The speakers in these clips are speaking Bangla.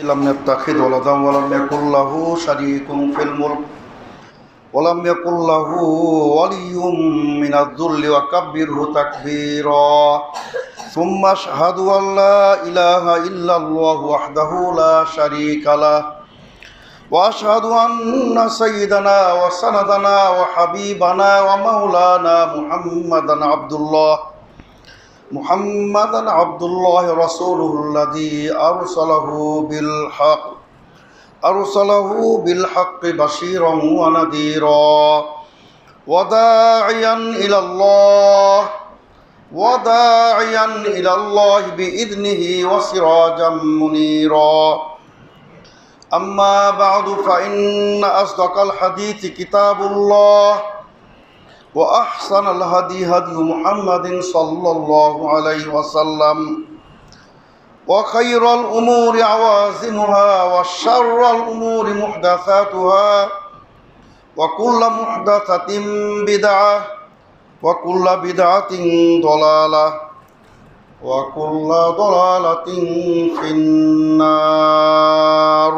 لم يتخذ ولدا ولم يكن له شريك في الملك ولم يكن له ولي من الذل وكبره تكبيرا ثم أشهد أن لا إله إلا الله وحده لا شريك له وأشهد أن سيدنا وسندنا وحبيبنا ومولانا محمدا عبد الله رسوله الذي أرسله بالحق بشيرا ونذيرا وداعيا إلى الله بإذنه وسراجا منيرا أما بعد فإن أصدق الحديث كتاب الله وأحسن الهدي هدي محمد صلى الله عليه وسلم وخير الأمور عوازمها وشر الأمور محدثاتها وكل محدثة بدعة وكل بدعة ضلالة وكل ضلالة في النار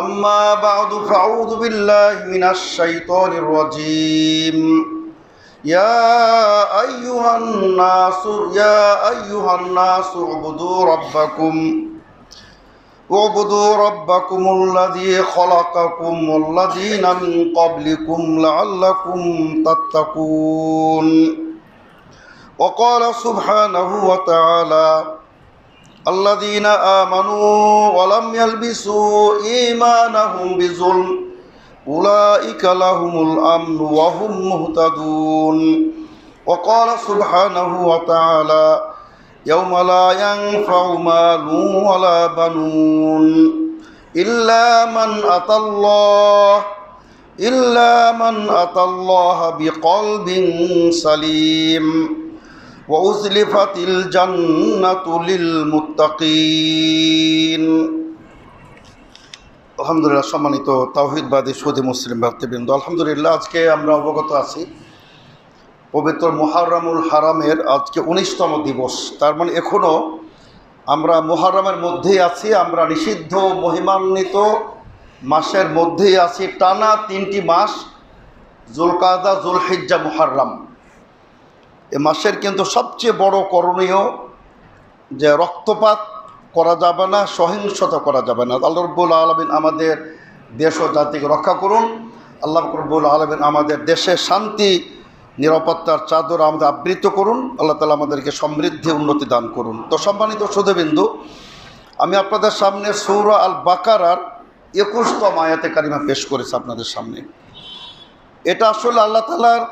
أما بعد فأعوذ بالله من الشيطان الرجيم يا أيها الناس اعبدوا ربكم الذي خلقكم والذين من قبلكم لعلكم تتقون وقال سبحانه وتعالى الذين آمنوا ولم يلبسوا إيمانهم بظلم أولئك لهم الأمن وهم مهتدون وقال سبحانه وتعالى يوم لا ينفع مال ولا بنون إلا من أتى الله بقلب سليم وأزلفت الجنة للمتقين আলহামদুলিল্লাহ। সম্মানিত তাওহীদবাদী সুদী মুসলিম ভাতৃবৃন্দ, আলহামদুলিল্লাহ আজকে আমরা অবগত আছি পবিত্র মুহররমুল হারামের আজকে 19তম দিবস। তার মানে এখনও আমরা মুহররমের মধ্যেই আছি, আমরা নিষিদ্ধ মহিমান্বিত মাসের মধ্যেই আছি। টানা 3টি মাস যুলকাদা, যুলহিজ্জা, মুহররম। এ মাসের কিন্তু সবচেয়ে বড় করণীয় যে রক্তপাত করা যাবে না, সহিংসতা করা যাবে না। আল্লাহ রাব্বুল আলামিন আমাদের দেশ ও জাতিকে রক্ষা করুন। আল্লাহ রাব্বুল আলামিন আমাদের দেশে শান্তি নিরাপত্তার চাদর আমাদের আবৃত করুন। আল্লাহ তাআলা আমাদেরকে সমৃদ্ধি উন্নতি দান করুন। তো সম্মানিত সুধীবৃন্দু, আমি আপনাদের সামনে সূরা আল বাকারার 21তম আয়াতে কারিমা পেশ করেছি আপনাদের সামনে। এটা আসলে আল্লাহ তাআলার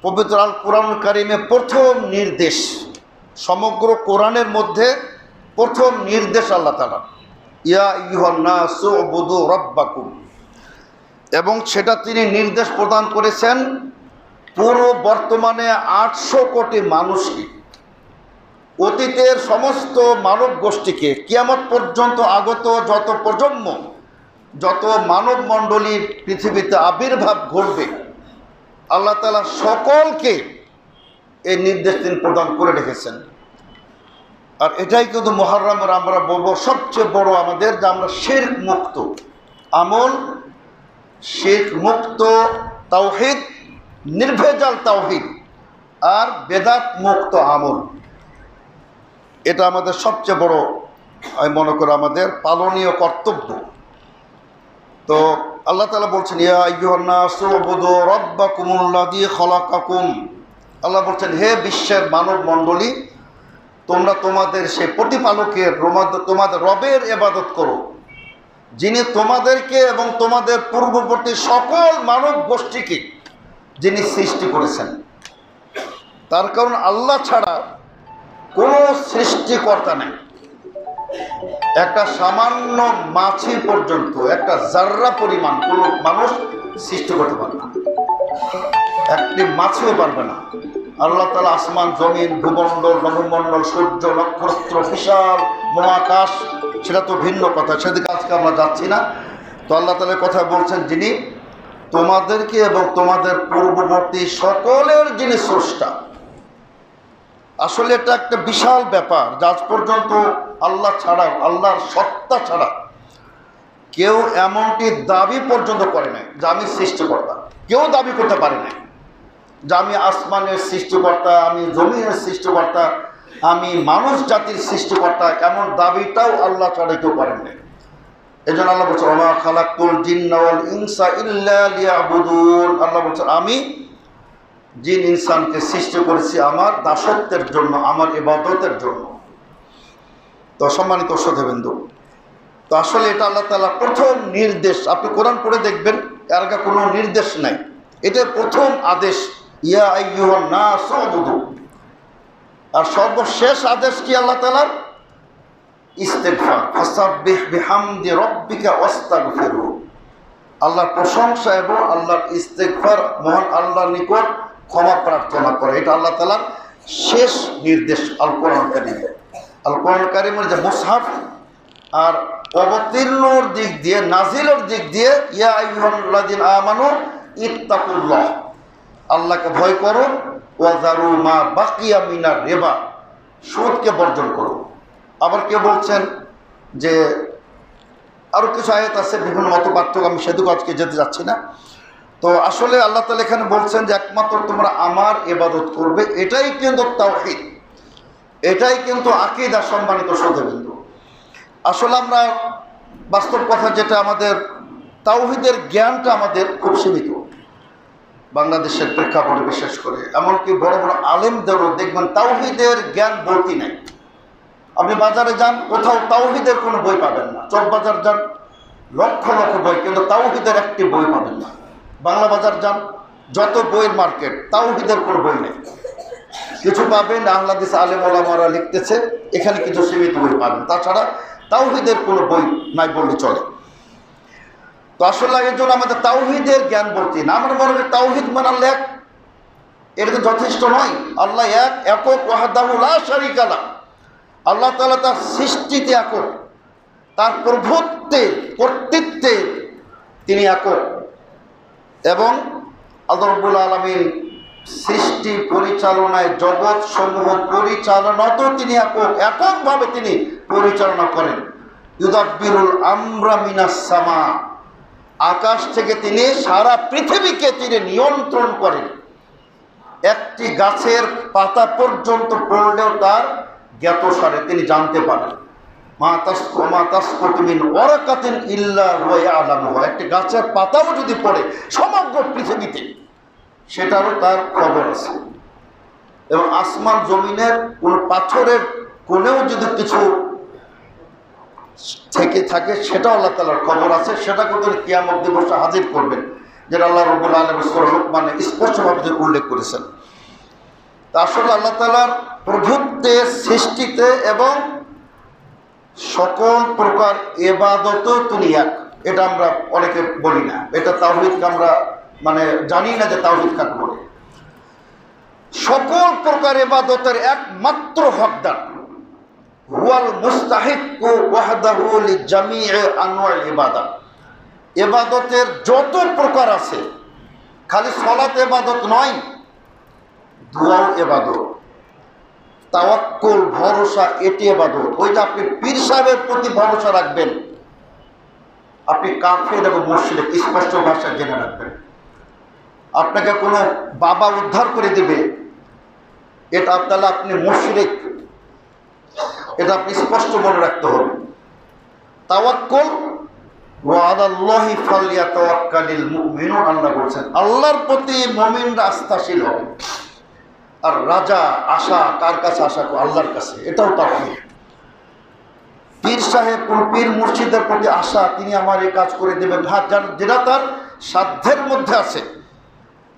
পবিত্র আল কোরআনুল কারিমে প্রথম নির্দেশ, সমগ্র কোরআনের মধ্যে প্রথম নির্দেশ আল্লাহ তাআলা, ইয়া আইয়ুহান নাসু উবুদু রাব্বাকুম। এবং সেটা তিনি নির্দেশ প্রদান করেছেন পুরো বর্তমানে 800 কোটি মানুষকে, অতীতের সমস্ত মানব গোষ্ঠীকে, কিয়ামত পর্যন্ত আগত যত প্রজন্ম, যত মানব মণ্ডলী পৃথিবীতে আবির্ভাব ঘটবে, আল্লাহ তাআলা সকলকে এই নির্দেশ তিনি প্রদান করে রেখেছেন। আর এটাই কিন্তু মুহররমের আমরা বলবো সবচেয়ে বড় আমাদের, যে আমরা শিরক মুক্ত আমল, শিরক মুক্ত তাওহীদ, নির্ভেজাল তাওহীদ আর বেদাত মুক্ত আমল। এটা আমাদের সবচেয়ে বড়, আমি মনে করি আমাদের পালনীয় কর্তব্য। তো আল্লাহ তাআলা বলছেন ইয়া আইয়ুহান নাসু উবুদু রাব্বাকুমুল্লাযী খালাকাকুম। আল্লাহ বলছেন হে বিশ্বের মানব মণ্ডলী, তোমরা তোমাদের সেই প্রতিপালকের, তোমাদের রবের ইবাদত করো, যিনি তোমাদেরকে এবং তোমাদের পূর্ববর্তী সকল মানব গোষ্ঠীকে যিনি সৃষ্টি করেছেন। তার কারণ আল্লাহ ছাড়া কোনো সৃষ্টিকর্তা নেই। একটা সামান্য মাছি পর্যন্ত, একটা জাররা পরিমাণ কোনো মানুষ সৃষ্টি করতে পারবে না, একটি মাছিও পারবে না। আল্লাহ তাআলা আসমান, জমিন, ভূমণ্ডল, নভমণ্ডল, সূর্য, নক্ষত্র, বিশাল মহাকাশ, সেটা তো ভিন্ন কথা, সেদিকে আজকে আমরা যাচ্ছি না। তো আল্লাহ তাআলা কথা বলছেন যিনি তোমাদেরকে এবং তোমাদের পূর্ববর্তী সকলের যিনি স্রষ্টা। আসলে এটা একটা বিশাল ব্যাপার, যা আজ পর্যন্ত আল্লাহ ছাড়া, আল্লাহর সত্তা ছাড়া কেউ এমনটি দাবি পর্যন্ত করে নাই যে আমি সৃষ্টিকর্তা। কেউ দাবি করতে পারে নাই যে আমি আসমানের সৃষ্টিকর্তা, আমি জমিনের সৃষ্টিকর্তা, আমি মানুষ জাতির সৃষ্টিকর্তা। এমন দাবিটাও আল্লাহ ছাড়া কেউ করেন নাই। এই জন্য আল্লাহ বলছে ওমা খালাকুল জিন্না ওয়াল ইনসা ইল্লা লিয়াবুদুন। আল্লাহ বলছে আমি জিন ইনসানকে সৃষ্টি করেছি আমার দাসত্বের জন্য, আমার ইবাদতের জন্য। তো সম্মানিত শ্রোতাবৃন্দ, তো আসলে এটা আল্লাহ তাআলা প্রথম নির্দেশ। আপনি কোরআন পড়ে দেখবেন, এর আগে কোনো নির্দেশ নাই, এটা প্রথম আদেশ, ইয়া আইয়ুহান নাস উবুদু। আর সর্বশেষ আদেশ কি আল্লাহ তাআলার? ইস্তিগফার, ফাসাব্বিহ বিহামদি রাব্বিকা ওয়াস্তাগফিরহু। আল্লাহর প্রশংসা এবং আল্লাহর ইস্তিগফার, মহান আল্লাহর নিকট ক্ষমা প্রার্থনা করে, এটা আল্লাহ তাআলার শেষ নির্দেশ আল কোরআন কারীমে। আল কোরআন কারীমের যে মুসহাফ আর অবতীর্ণর দিক দিয়ে, নাজিলের দিক দিয়ে, ইয়া আইয়ুহাল্লাযীনা আমানু ইত্তাকুল্লাহ, আল্লাহকে ভয় করো, ওয়াজারু মা বাকিয়া মিনার রিবা, সুদকে বর্জন করো। আবার কেউ বলছেন যে আরও কিছু আয়াত আছে, বিভিন্ন মত পার্থক্য, আমি সেদিকে আজকে যেতে যাচ্ছি না। তো আসলে আল্লাহ তাআলা এখানে বলছেন যে একমাত্র তোমরা আমার ইবাদত করবে, এটাই কিন্তু তাওহীদ, এটাই কিন্তু আকীদা। সম্মানিত শ্রোতাবৃন্দ, আসলে আমরা বাস্তব কথা যেটা, আমাদের তাওহীদের জ্ঞানটা আমাদের খুব সীমিত বাংলাদেশের প্রেক্ষাপটে, বিশেষ করে এমনকি বড় বড় আলেমদেরও দেখবেন তাওহীদের জ্ঞান বলতে নাই। আপনি বাজারে যান, কোথাও তাওহীদের কোনো বই পাবেন না। চকবাজার যান, লক্ষ লক্ষ বই, কিন্তু তাওহীদের একটি বই পাবেন না। বাংলা বাজার যান, যত বইয়ের মার্কেট, তাওহীদের কোনো বই নেই। কিছু পাবেন আহলে হাদিস আলেম ওলামারা লিখতেছে, এখানে কিছু সীমিত বই পাবেন, তাছাড়া তাওহীদের কোনো বই নাই বললে চলে। তো আসলে এর জন্য আমাদের তাওহীদের জ্ঞান বলতে না। আমরা মনে করি তাওহীদ মানে আল্লাহ এক, এটা তো যথেষ্ট নয়। আল্লাহ এক, একক, ওয়াহদাহু লা শারীকা লাহু। আল্লাহ তাআলা তার সৃষ্টিতে একক, তার প্রভুত্বে, কর্তৃত্বে তিনি একক, এবং আল্লাহ রাব্বুল আলামিন সৃষ্টি পরিচালনায়, জগৎ সমূহ পরিচালনাতেও তিনি একক, এককভাবে তিনি পরিচালনা করেন। ইউদাব্বিরুল আমরা মিনাস সামা, আকাশ থেকে তিনি সারা পৃথিবীকে তিনি নিয়ন্ত্রণ করেন। একটি গাছের পাতা পর্যন্ত পড়লেও তার জ্ঞাতসারে তিনি জানতে পারেন। মা তাসকুতু মিন ওয়ারাকাতিন ইল্লা হুয়া ইয়ালামুহা, একটি গাছের পাতাও যদি পড়ে সমগ্র পৃথিবীতে, সেটারও তার খবর আছে। এবং আসমান জমিনের কোন পাথরের কোণেও যদি কিছু থেকে থাকে, সেটাও আল্লাহ তাআলার খবর আছে। সেটাকে তিনি কিয়ামত দিবসে হাজির করবেন, যেটা আল্লাহ রাব্বুল আলামিন সূরা লুকমানে স্পষ্টভাবে উল্লেখ করেছেন। তা আসলে আল্লাহ তাআলার প্রভুত্বে, সৃষ্টিতে এবং সকল প্রকার ইবাদতও তিনি এক। এটা আমরা অনেকে বলি না, এটা তাওহীদকে আমরা মানে জানি না যে তাওহীদ কাকে বলে। সকল প্রকার ইবাদতের একমাত্র হকদার হুয়াল মুস্তাহিক্কু ওয়াহদাহু লিজামিই আনওয়াল ইবাদত। ইবাদতের যত প্রকার আছে, খালি সালাত ইবাদত নয়, দুআও ইবাদত, তাওয়াক্কুল, ভরসা, এটি ইবাদত। ওই যে আপনি পীর সাহেবের প্রতি ভরসা রাখবেন, আপনি কাফের এবং মুশরিক, স্পষ্ট ভাষায় জেনে রাখবেন। আপনাকে কোনো বাবা উদ্ধার করে দেবে, এটা তাহলে আপনি মুশরিক, এটা আপনি স্পষ্ট মনে রাখতে হবে। তাওয়াক্কুল ওয়া আলাল্লাহি ফালইয়াতাওয়াক্কালিল মুমিনুন, আল্লাহ বলছেন আল্লাহর প্রতি মুমিনরা আস্থাশীল হবে। আর রাজা, আশা কার কাছে? আশা আল্লাহর কাছে, এটাও তাওহীদ। পীর সাহেব, কোন পীর মুর্শিদের প্রতি আশা, তিনি আমার এই কাজ করে দেবেন, হ্যাঁ, যেটা তার সাধ্যের মধ্যে আছে,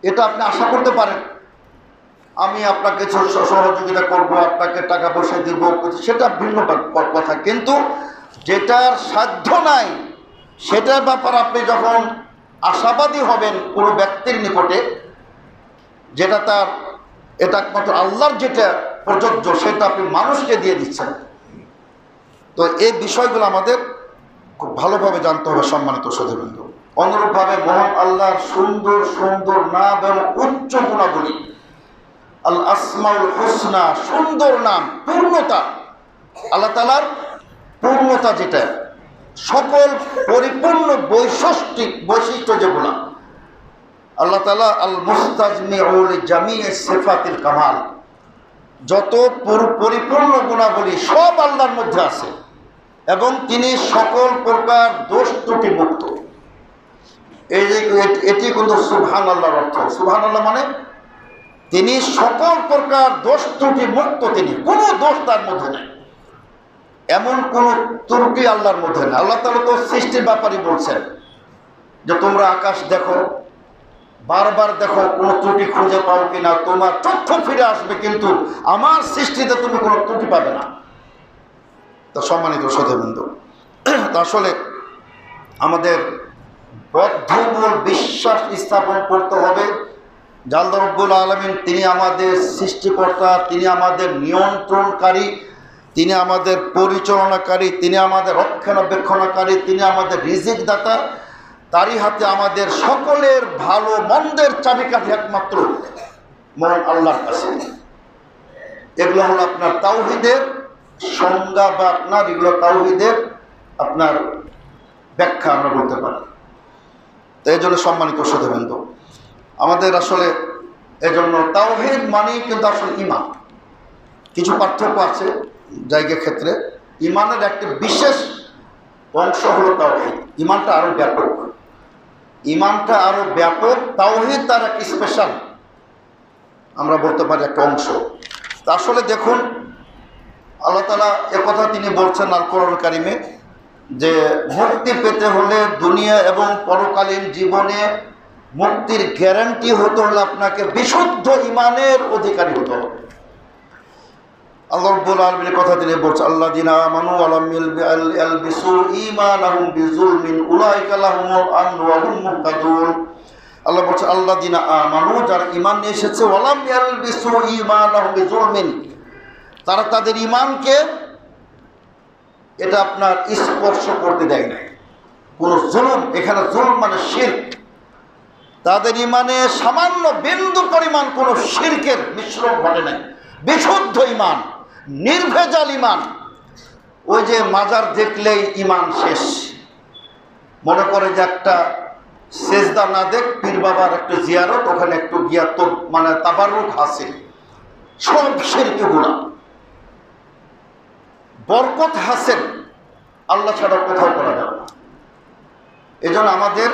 এটা আপনি আশা করতে পারেন। আমি আপনাকে সহযোগিতা করব, আপনাকে টাকা পয়সা দিব, সেটা ভিন্ন কথা। কিন্তু যেটার সাধ্য নাই, সেটার ব্যাপার আপনি যখন আশাবাদী হবেন কোনো ব্যক্তির নিকটে, যেটা তার, এটা একমাত্র আল্লাহর যেটা প্রযোজ্য, সেটা আপনি মানুষকে দিয়ে দিচ্ছেন। তো এই বিষয়গুলো আমাদের খুব ভালোভাবে জানতে হবে, সম্মানিত শ্রোতাবৃন্দ। অনুরূপভাবে মহান আল্লাহর সুন্দর সুন্দর নাম এবং উচ্চ গুণাবলী, আল আসমাউল হুসনা, সুন্দর নাম, পূর্ণতা, আল্লাহ তাআলার পূর্ণতা যেটা, সকল পরিপূর্ণ বৈশিষ্ট্য যেগুলো, আল্লাহ তাআলা আল মুস্তাজমিউল জামিউস সিফাতিল কামাল, যত পরিপূর্ণ গুণাবলী সব আল্লাহর মধ্যে আছে এবং তিনি সকল প্রকার দোষ ত্রুটি মুক্ত। এই যে এটি কিন্তু সুবহানাল্লাহর অর্থ। সুবহানাল্লাহ মানে তিনি সকল প্রকার দোষ ত্রুটি মুক্ত, তিনি কোনো দোষ তার মধ্যে নেই, এমন কোন ত্রুটি আল্লাহর মধ্যে নেই। আল্লাহ তাআলা তো সৃষ্টির ব্যাপারই বলছেন যে তোমরা আকাশ দেখো, বারবার দেখো, কোনো ত্রুটি খুঁজে পাও কিনা, তোমার চক্ষু ফিরে আসবে, কিন্তু আমার সৃষ্টিতে তুমি কোনো ত্রুটি পাবে না। তা সম্মানিত শ্রোতাবৃন্দ, তা আসলে আমাদের বদ্ধমূল বিশ্বাস স্থাপন করতে হবে যে আল্লাহ রাব্বুল আলামিন তিনি আমাদের সৃষ্টিকর্তা, তিনি আমাদের নিয়ন্ত্রণকারী, তিনি আমাদের পরিচালনাকারী, তিনি আমাদের রক্ষণাবেক্ষণকারী, তিনি আমাদের রিজিক দাতা। তারই হাতে আমাদের সকলের ভালো মন্দের চাবিকাঠি একমাত্র মহান আল্লাহর কাছে। এগুলো হলো আপনার তাওহীদের সংজ্ঞা বা আপনার এগুলো তাওহীদের আপনার ব্যাখ্যা আমরা বলতে পারি। তো এই জন্য সম্মানিত শ্রোতাবৃন্দ, আমাদের আসলে এজন্য তাওহীদ মানেই কিন্তু আসলে ঈমান। কিছু পার্থক্য আছে জায়গা ক্ষেত্রে। ঈমানের একটি বিশেষ অংশ হলো তাওহীদ। ঈমানটা আরো ব্যাপক, ঈমানটা আরো ব্যাপক, তাওহীদ তার এক স্পেশাল আমরা বলতে পারি একটা অংশ। তা আসলে দেখুন, আল্লাহ তাআলা একথা তিনি বলছেন আল কোরআন কারিমে যে মুক্তি পেতে হলে দুনিয়া এবং পরকালীন জীবনে মুক্তির গ্যারান্টি হতে হলে আপনাকে বিশুদ্ধ ঈমানের অধিকারী হতে হবে। আল্লাহ রাব্বুল আলামিনের কথা তিনি বলছেন আল্লাযিনা আমানু ওয়া লাম ইয়ালবিসু ঈমানাহুম বিযুলমিন উলাইকা লাহুমুল আমন ওয়া হুম মুহতাদুন। আল্লাহ বলছেন আল্লাযিনা আমানু, যারা ঈমান নিয়ে এসেছে, ওয়া লাম ইয়ালবিসু ঈমানাহুম বিযুলমিন, তারা তাদের ঈমানকে এটা আপনার স্পর্শ করতে দেয় নাই কোনো জুলুম। এখানে জুলুম মানে শিরক। তাদের ঈমানে সামান্য বিন্দু পরিমাণ কোনো শিরকের মিশ্রণ ঘটে নাই, বিশুদ্ধ ঈমান, নির্ভেজাল ঈমান। ওই যে মাজার দেখলেই ঈমান শেষ, মনে করে যে একটা সেজদা না দেখ, পীর বাবার একটা জিয়ারত, ওখানে একটু গিয়া তো মানে তাবাররুক হাসিল, সব শিরকে গুনাহ। বরকত হাসিল আল্লাহ ছাড়া কোথাও করা যাবে না। এজন্য আমাদের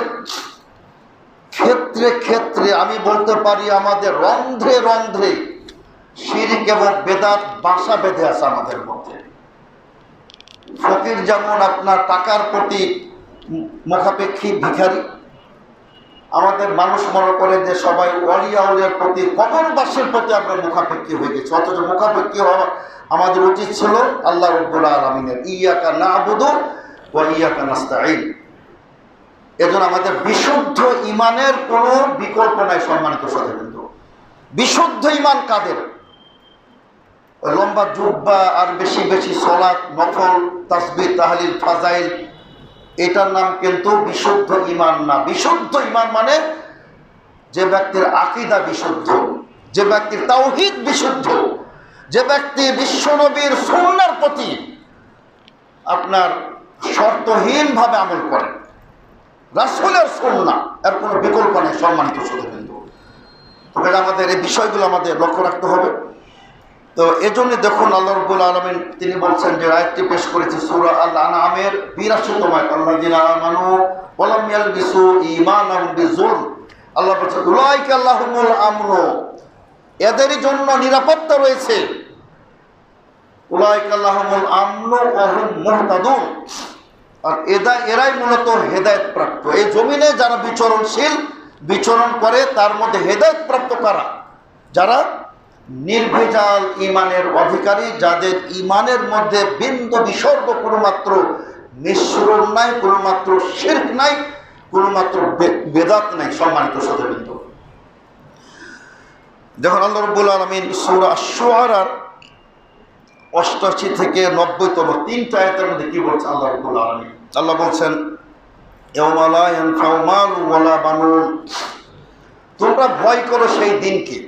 ক্ষেত্রে ক্ষেত্রে আমি বলতে পারি আমাদের রন্ধ্রে রন্ধ্রে শিরক এবং বেদাত বাসা বেঁধে আছে আমাদের মধ্যে। ফকির যেমন আপনার টাকার প্রতি মুখাপেক্ষী ভিখারি, আমাদের মানুষ মনে করে যে সবাই ওয়ালিয়া আউলিয়ার প্রতি, কবরবাসীর প্রতি আমরা মুখাপেক্ষী হয়ে গেছি। অথচ মুখাপেক্ষী হওয়া আমাদের উচিত ছিল আল্লাহ রাব্বুল আলামিনের, ইয়্যাকা না'বুদু ওয়া ইয়্যাকা নাস্তাঈন। এজন্য আমাদের বিশুদ্ধ ঈমানের কোনো বিকল্প নাই। সম্মানিত শ্রোতাবৃন্দ, বিশুদ্ধ ঈমান কাদের? লম্বা জুব্বা আর বেশি বেশি সালাত, নফল, তাসবিহ, তাহলিল, ফাজাইল, এটার নাম কিন্তু বিশুদ্ধ ঈমান না। বিশুদ্ধ ঈমান মানে যে ব্যক্তির আকীদা বিশুদ্ধ, যে ব্যক্তির তাওহীদ বিশুদ্ধ, যে ব্যক্তি বিশ্বনবীর সুন্নাহর প্রতি আপনার শর্তহীনভাবে আমল করে, রাসূলের সুন্নাহ, এর কোনো বিকল্প নেই। সম্মানিত শ্রোতাবৃন্দ, তবে আমাদের এই বিষয়গুলো আমাদের লক্ষ্য রাখতে হবে। তো এজন্য দেখুন আল্লাহ রাব্বুল আলামিন তিনি বলছেন, যে আয়াতটি পেশ করেছে সূরা আল আনআমের ৮২তম আয়াত, আল্লাযিনা আমানু ওয়া লাম ইয়ালবিসু ঈমানাহুম বিযুলম। আল্লাহ বলছেন উলাইকা লাহুমুল আমন, এদেরই জন্য নিরাপত্তা রয়েছে। উলাইকা লাহুমুল আমন ওয়া হুম মুহতাদুন, আর এরাই মূলত হেদায়েত প্রাপ্ত। এই জমিনে যারা বিচরণশীল, বিচরণ করে, তার মধ্যে হেদায়েত প্রাপ্ত কারা? যারা নির্ভেজাল ঈমানের অধিকারী, যাদের ঈমানের মধ্যে বিন্দু বিসর্গ কোনোমাত্র মিশ্রণ নাই, কোনোমাত্র শিরক নাই, কোনোমাত্র বেদাত নাই। সম্মানিত শ্রোতাবৃন্দ, দেখুন আল্লাহ রাব্বুল আলামিন সূরা আশ-শুআরার ৮৮ থেকে ৯০তম ৩টা আয়াতের মধ্যে কি বলছেন আল্লাহ রাব্বুল আলামিন? আল্লাহ বলছেন ইয়াওমা লা ইয়ানফাউ মালুন ওয়ালা বানুন, তোমরা ভয় করো সেই দিনকে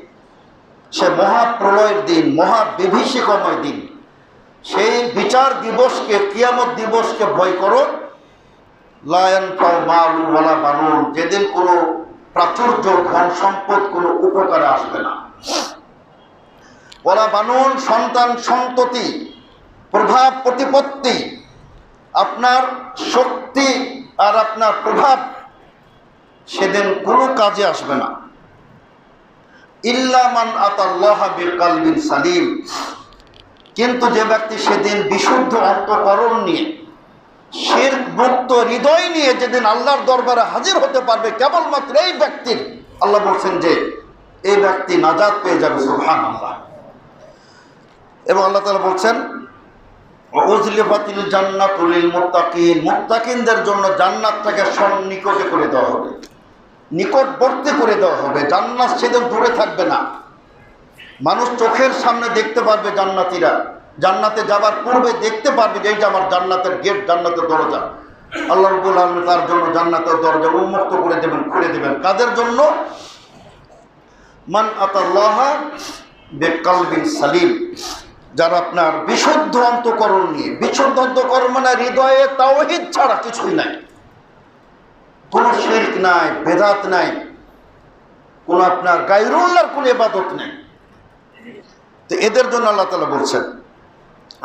সে মহাপ্রলয়ের দিন, মহাবিভীষিকাময় দিন, সেই বিচার দিবসকে, কিয়ামত দিবসকে ভয় করো। লা ইয়ানফাউ মালুন ওয়ালা বানুন, যেদিন কোনো প্রাচুর্য, ধন সম্পদ কোনো উপকারে আসবে না। ওয়ালা বানুন, সন্তান সন্ততি, প্রভাব প্রতিপত্তি, আপনার শক্তি আর আপনার প্রভাব সেদিন কোনো কাজে আসবে না। ইল্লা মান আতাল্লাহা বিকালবিন সালিম, কিন্তু যে ব্যক্তি সেদিন বিশুদ্ধ অন্তঃকরণ নিয়ে, শিরক মুক্ত হৃদয় নিয়ে যেদিন আল্লাহর দরবারে হাজির হতে পারবে, কেবলমাত্র এই ব্যক্তির, আল্লাহ বলছেন যে এই ব্যক্তি নাজাত পেয়ে যাবে। সুবহানাল্লাহ। এবং আল্লাহ তাআলা বলছেন ওয়াজলিফাতিল জান্নাতু লিল মুত্তাকিন, মুত্তাকিনদের জন্য জান্নাতটাকে সন্নিকটে করে দেওয়া হবে, নিকটবর্তী করে দেওয়া হবে। জান্নাত সেদিন দূরে থাকবে না, মানুষ চোখের সামনে দেখতে পারবে। জান্নাতীরা জান্নাতে যাবার পূর্বে দেখতে পারবে যে এইটা আমার জান্নাতের গেট, জান্নাতের দরজা। আল্লাহ রাব্বুল আলামিন তার জন্য জান্নাতের দরজা উন্মুক্ত করে দেবেন, খুলে দেবেন। কাদের জন্য? মান আতাল্লাহা বিকালবিন সালিম, যারা আপনার বিশুদ্ধ অন্তঃকরণ নিয়ে, বিশুদ্ধ অন্তঃকরণ মানে হৃদয়ে তাওহীদ ছাড়া কিছুই নাই, কোনো শিরক নাই, বেদাত নাই, কোনো আপনার গায়রুল্লাহর কোনো ইবাদত নেই। তো এদের জন্য আল্লাহ তাআলা বলছেন।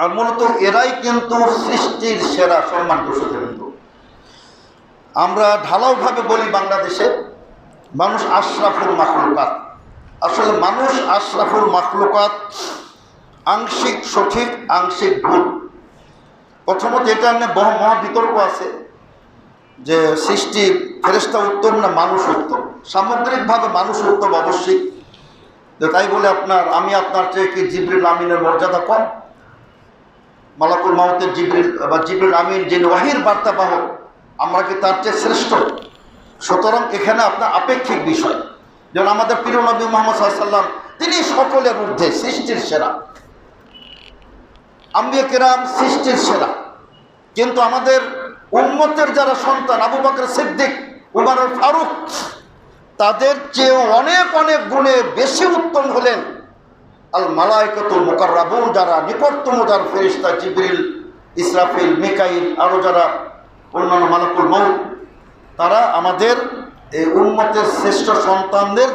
আর মূলত এরাই কিন্তু সৃষ্টির সেরা। সম্মানিত শ্রোতাবৃন্দ, আমরা ঢালাওভাবে বলি বাংলাদেশে মানুষ আশরাফুল মাখলুকাত। আসলে মানুষ আশরাফুল মাখলুকাত আংশিক সঠিক, আংশিক ভুল। প্রথমত এটা নিয়ে মহা বিতর্ক আছে যে সৃষ্টি ফেরেশতা উত্তম না মানুষ উত্তম। সামগ্রিকভাবে মানুষ উত্তম অবশ্যই, তাই বলে আমি আপনার চেয়ে কি জিবরিল আমিনের মর্যাদা কম? মালাকুল মাউতের জিবরিল আমিন যিনি ওয়াহির বার্তাবাহক, আমরা কি তার চেয়ে শ্রেষ্ঠ? সুতরাং এখানে আপনার আপেক্ষিক বিষয়। যেমন আমাদের প্রিয় নবী মুহাম্মদ সাল্লাল্লাহু আলাইহি ওয়াসাল্লাম, তিনি সকলের ঊর্ধ্বে, সৃষ্টির সেরা। আম্বিয়া কেরাম সৃষ্টির সেরা, কিন্তু আমাদের উম্মতের যারা সন্তান, আবু বকর সিদ্দিক, উমর ফারুক, তাদের চেয়েও অনেক অনেক গুণে বেশি উত্তম হলেন আল মালায়েকাতুল মুকাররাবুন, যারা নিকটতম যার ফেরেশতা, জিবরিল, ইসরাফিল, মিকাইল, আরও যারা অন্যান্য মালাকুল মউত, তারা আমাদের এই উম্মতের শ্রেষ্ঠ সন্তানদের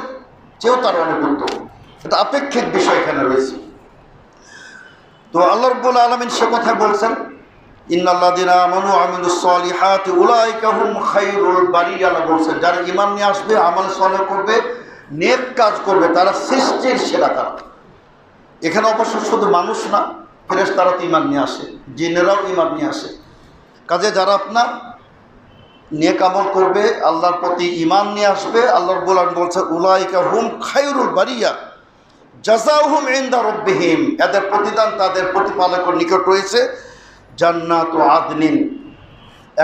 চেয়েও তারা অনেক উত্তম। এটা আপেক্ষিক বিষয় এখানে রয়েছে। তো আল্লাহ রাব্বুল আলামিন সে কথা বলছেন, ইন্নাল্লাযিনা আমানু ওয়া আমিলুস সলিহাতি উলাইকা হুম খায়রুল বারিয়া। বলছেন যারা ঈমান নিয়ে আসবে, আমল সালেহ করবে, নেক কাজ করবে, তারা সৃষ্টির সেরা। তারা এখানে অবশ্য শুধু মানুষ না, ফেরেশতারাও তো ঈমান নিয়ে আসে, জিনেরাও ঈমান নিয়ে আসে। কাজে যারা আপনার নেক আমল করবে, আল্লাহর প্রতি ঈমান নিয়ে আসবে, আল্লাহ রাব্বুল আলামিন বলছেন উলাইকা হুম খায়রুল বারিয়া জাযাউহুম ইনদা রাব্বিহিম, এদের প্রতিদান তাদের প্রতিপালকের নিকট রয়েছে জান্নাতু আদনিন,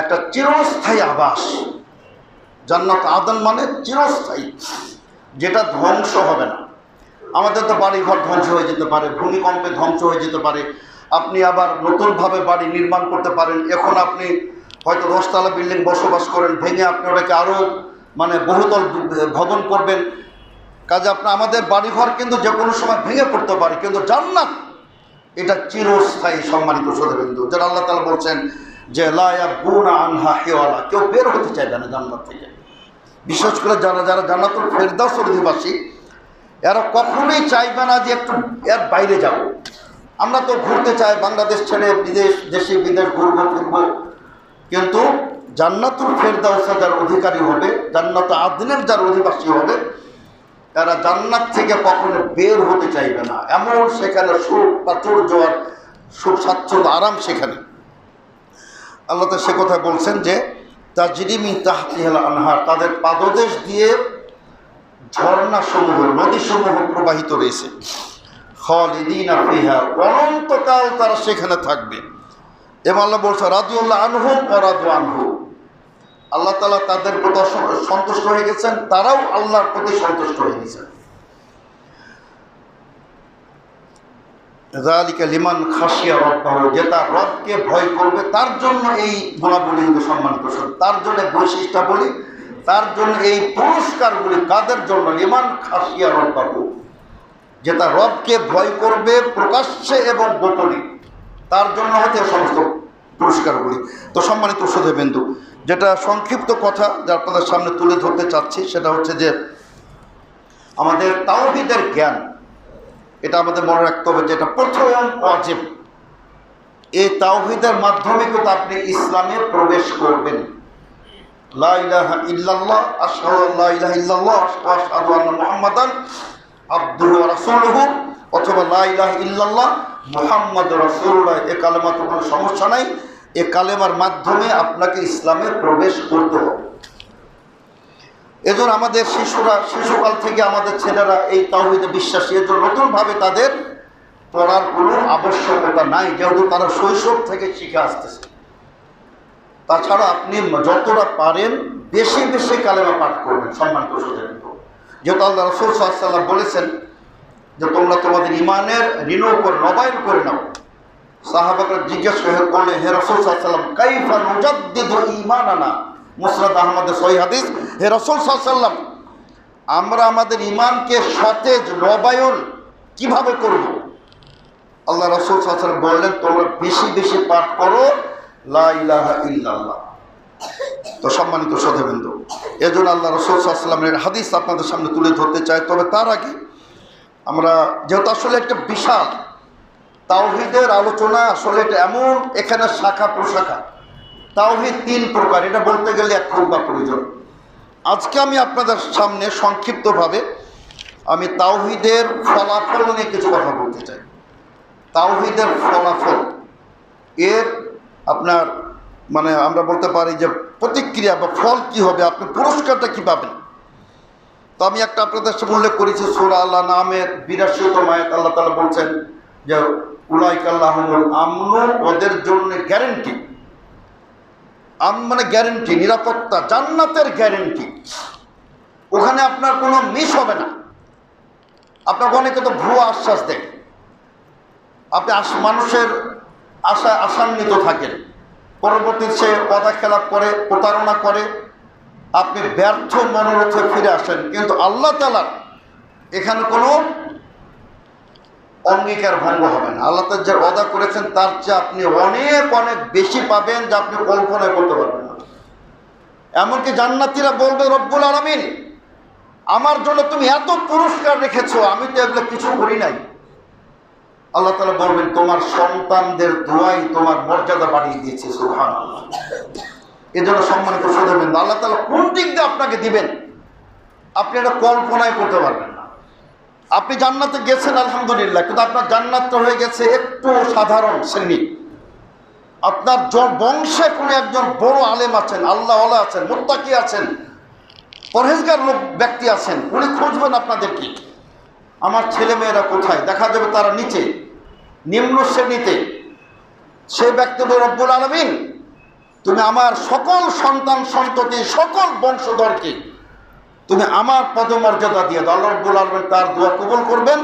একটা চিরস্থায়ী আবাস। জান্নাত আদন মানে চিরস্থায়ী, যেটা ধ্বংস হবে না। আমাদের তো বাড়িঘর ধ্বংস হয়ে যেতে পারে, ভূমিকম্পে ধ্বংস হয়ে যেতে পারে, আপনি আবার নতুনভাবে বাড়ি নির্মাণ করতে পারেন। এখন আপনি হয়তো 10তলা বিল্ডিং বসবাস করেন, ভেঙে আপনি ওটাকে আরও বহুতল ভবন করবেন। কাজে আমাদের বাড়িঘর কিন্তু যে কোনো সময় ভেঙে পড়তে পারে, কিন্তু জান্নাত এটা চিরস্থায়ী। সম্মানিত শ্রোতাবৃন্দ, যারা আল্লাহ তাআলা বলছেন যে লা ইয়াবগুনা আনহা হিওয়ালা, কেউ বের হতে চাইবে না জান্নাত থেকে। বিশেষ করে যারা জান্নাতুল ফেরদাউসের অধিবাসী, এরা কখনোই চাইবে না যে একটু এর বাইরে যাব। আমরা তো ঘুরতে চাই, বাংলাদেশ ছেড়ে দেশে বিদেশ ঘুরবো ফিরবো, কিন্তু জান্নাতুল ফেরদাউসের যার অধিকারী হবে, জান্নাত আদনের যার অধিবাসী হবে, এরা জান্নাত থেকে কখনো বের হতে চাইবে না। এমন সেখানে সুখ, প্রাচুর্য আর সুখ, স্বাচ্ছন্দ্য, আরাম সেখানে। আল্লাহ তো সে কথা বলছেন যে তাজরি মিন তাহতিহাল আনহার, তাদের পাদদেশ দিয়ে ঝর্ণাসমূহ, নদীসমূহ প্রবাহিত রয়েছে। খালিদিনা ফিহা, অনন্তকাল তারা সেখানে থাকবে। এবং আল্লাহ বলছে রাদিয়াল্লাহু আনহুম ওয়া রাদু আনহু, আল্লাহ তাআলা তাদের প্রতি সন্তুষ্ট হয়ে গেছেন, তারাও আল্লাহর প্রতি সন্তুষ্ট হয়ে গেছেন। যালিকা লিমান খাশিয়া রাব্বাহু, যে তার রবকে ভয় করবে, তার জন্য এই গুণাবলী সম্মানিত, তার জন্য বৈশিষ্ট্যাবলী, তার জন্য এই পুরস্কারগুলি। কাদের জন্য? লিমান খাশিয়া রাব্বাহু, যে তার রবকে ভয় করবে প্রকাশ্যে এবং গোপনে, তার জন্য হচ্ছে সমস্ত পুরস্কারগুলি। তো সম্মানিত শ্রোতাবৃন্দু, যেটা সংক্ষিপ্ত কথা যা আপনাদের সামনে তুলে ধরতে চাচ্ছি সেটা হচ্ছে যে আমাদের তাওহীদের জ্ঞান, এটা আমাদের মনে রাখতে হবে যে এটা প্রথম ওয়াজিব। এই তাওহীদের মাধ্যমে কিন্তু আপনি ইসলামে প্রবেশ করবেন। লা ইলাহা ইল্লাল্লাহ, আশহাদু আল্লা ইলাহা ইল্লাল্লাহ ওয়া আশহাদু আন্না মুহাম্মাদান আবদুহু ওয়া রাসূলুহু, অথবা লা ইলাহা ইল্লাল্লাহ মুহাম্মাদুর রাসূলুল্লাহ। এই কালেমাতে কোনো সমস্যা নাই, এই কালেমার মাধ্যমে আপনাকে ইসলামে প্রবেশ করতে হবে। এজন্য আমাদের শিশুকাল থেকে আমাদের ছেলেরা এই তাওহীদে বিশ্বাসী, এজন্য নতুনভাবে তাদের পড়ার কোনো আবশ্যকতা নাই, যেহেতু তারা শৈশব থেকে শিখে আসতেছে। তাছাড়া আপনি যতটা পারেন বেশি বেশি কালেমা পাঠ করবেন সম্মানিত শ্রোতাবৃন্দ। যেহেতু আল্লাহ রাসূল সাল্লাল্লাহু আলাইহি ওয়াসাল্লাম বলেছেন যে তোমরা তোমাদের ঈমানের রিনিউ করে নবায়ন করে নাও। সাহাবারা জিজ্ঞেস করলেন, হে রাসূল সাল্লাল্লাহু আলাইহি ওয়াসাল্লাম কাইফা নুজাদ্দিদু ঈমানানা, মুসনাদ আহমদের সহিহ হাদিস। হে রাসূল সাল্লাল্লাহু আলাইহি ওয়াসাল্লাম, আমরা আমাদের ঈমানকে সতেজ নবায়ন কিভাবে করব? আল্লাহ রাসূল সাল্লাল্লাহু আলাইহি ওয়াসাল্লাম বললেন, তোমরা বেশি বেশি পাঠ করো লা ইলাহা ইল্লাল্লাহ। তো সম্মানিত শ্রোতাবৃন্দ, এজন্য আল্লাহ রাসূল সাল্লাল্লাহু আলাইহি ওয়াসাল্লামের হাদিস আপনাদের সামনে তুলে ধরতে চাই। তবে তার আগে আমরা, যেহেতু আসলে একটা বিশাল তাওহীদের আলোচনা, আসলে এটা এমন, এখানে শাখা প্রশাখা, তাওহীদ 3 প্রকার, এটা বলতে গেলে এক খুতবা প্রয়োজন। আজকে আমি আপনাদের সামনে সংক্ষিপ্তভাবে আমি তাওহীদের ফলাফল নিয়ে কিছু কথা বলতে চাই। তাওহীদের ফলাফল, এর আপনার মানে আমরা বলতে পারি যে প্রতিক্রিয়া বা ফল কি হবে, আপনি পুরস্কারটা কি পাবেন। তো আমি একটা আপনাদের সামনে উল্লেখ করেছি সূরা আল-আনআমের 82তম আয়াত। আল্লাহ তাআলা বলছেন যে উলাইকা লাহুমুল আমনু, ওদের জন্য গ্যারান্টি, মানে গ্যারান্টি, নিরাপত্তা, জান্নাতের গ্যারান্টি। ওখানে আপনার কোনো মিস হবে না। আপনাকে অনেকে তো ভুয়া আশ্বাস দেয়, আপনি মানুষের আশান্বিত থাকেন, পরবর্তী সে ওয়াদা খেলাপ করে, প্রতারণা করে, আপনি ব্যর্থ মনোরথে ফিরে আসেন। কিন্তু আল্লাহ তাআলা এখানে কোনো অঙ্গীকার ভঙ্গ হবে না। আল্লাহ তাআলা যে ওয়াদা করেছেন তার চেয়ে আপনি অনেক অনেক বেশি পাবেন, যা আপনি কল্পনা করতে পারবেন না। এমনকি জান্নাতীরা বলবে, রব্বুল আলামিন আমার জন্য তুমি এত পুরস্কার রেখেছো, আমি তো এগুলো কিছু করি নাই। আল্লাহ তাআলা বলবেন, তোমার সন্তানদের দোয়াই তোমার মর্যাদা বাড়িয়ে দিয়েছে। সুবহানাল্লাহ। এই জন্য সম্মানিত শ্রোতাবৃন্দ, আল্লাহ তাআলা কোন দিক দিয়ে আপনাকে দিবেন আপনি এটা কল্পনাই করতে পারবেন না। আপনি জান্নাতে গেছেন আলহামদুলিল্লাহ, কিন্তু আপনার জান্নাতটা হয়ে গেছে একটু সাধারণ শ্রেণী। আপনার বংশে কোনো একজন বড় আলেম আছেন, আল্লাহওয়ালা আছেন, মুত্তাকি আছেন, পরহেজগার লোক ব্যক্তি আছেন, উনি খুঁজবেন আপনাদেরকে, আমার ছেলে মেয়েরা কোথায়। দেখা যাবে তারা নিচে নিম্ন শ্রেণীতে। সে ব্যক্তি বলবে, রব্বুল আলামিন তুমি আমার সকল সন্তান সন্ততি, সকল বংশধরকে তুমি আমার পদমর্যাদা দিয়ে দাও। আল্লাহ রাব্বুল আলামিন তার দোয়া কবুল করবেন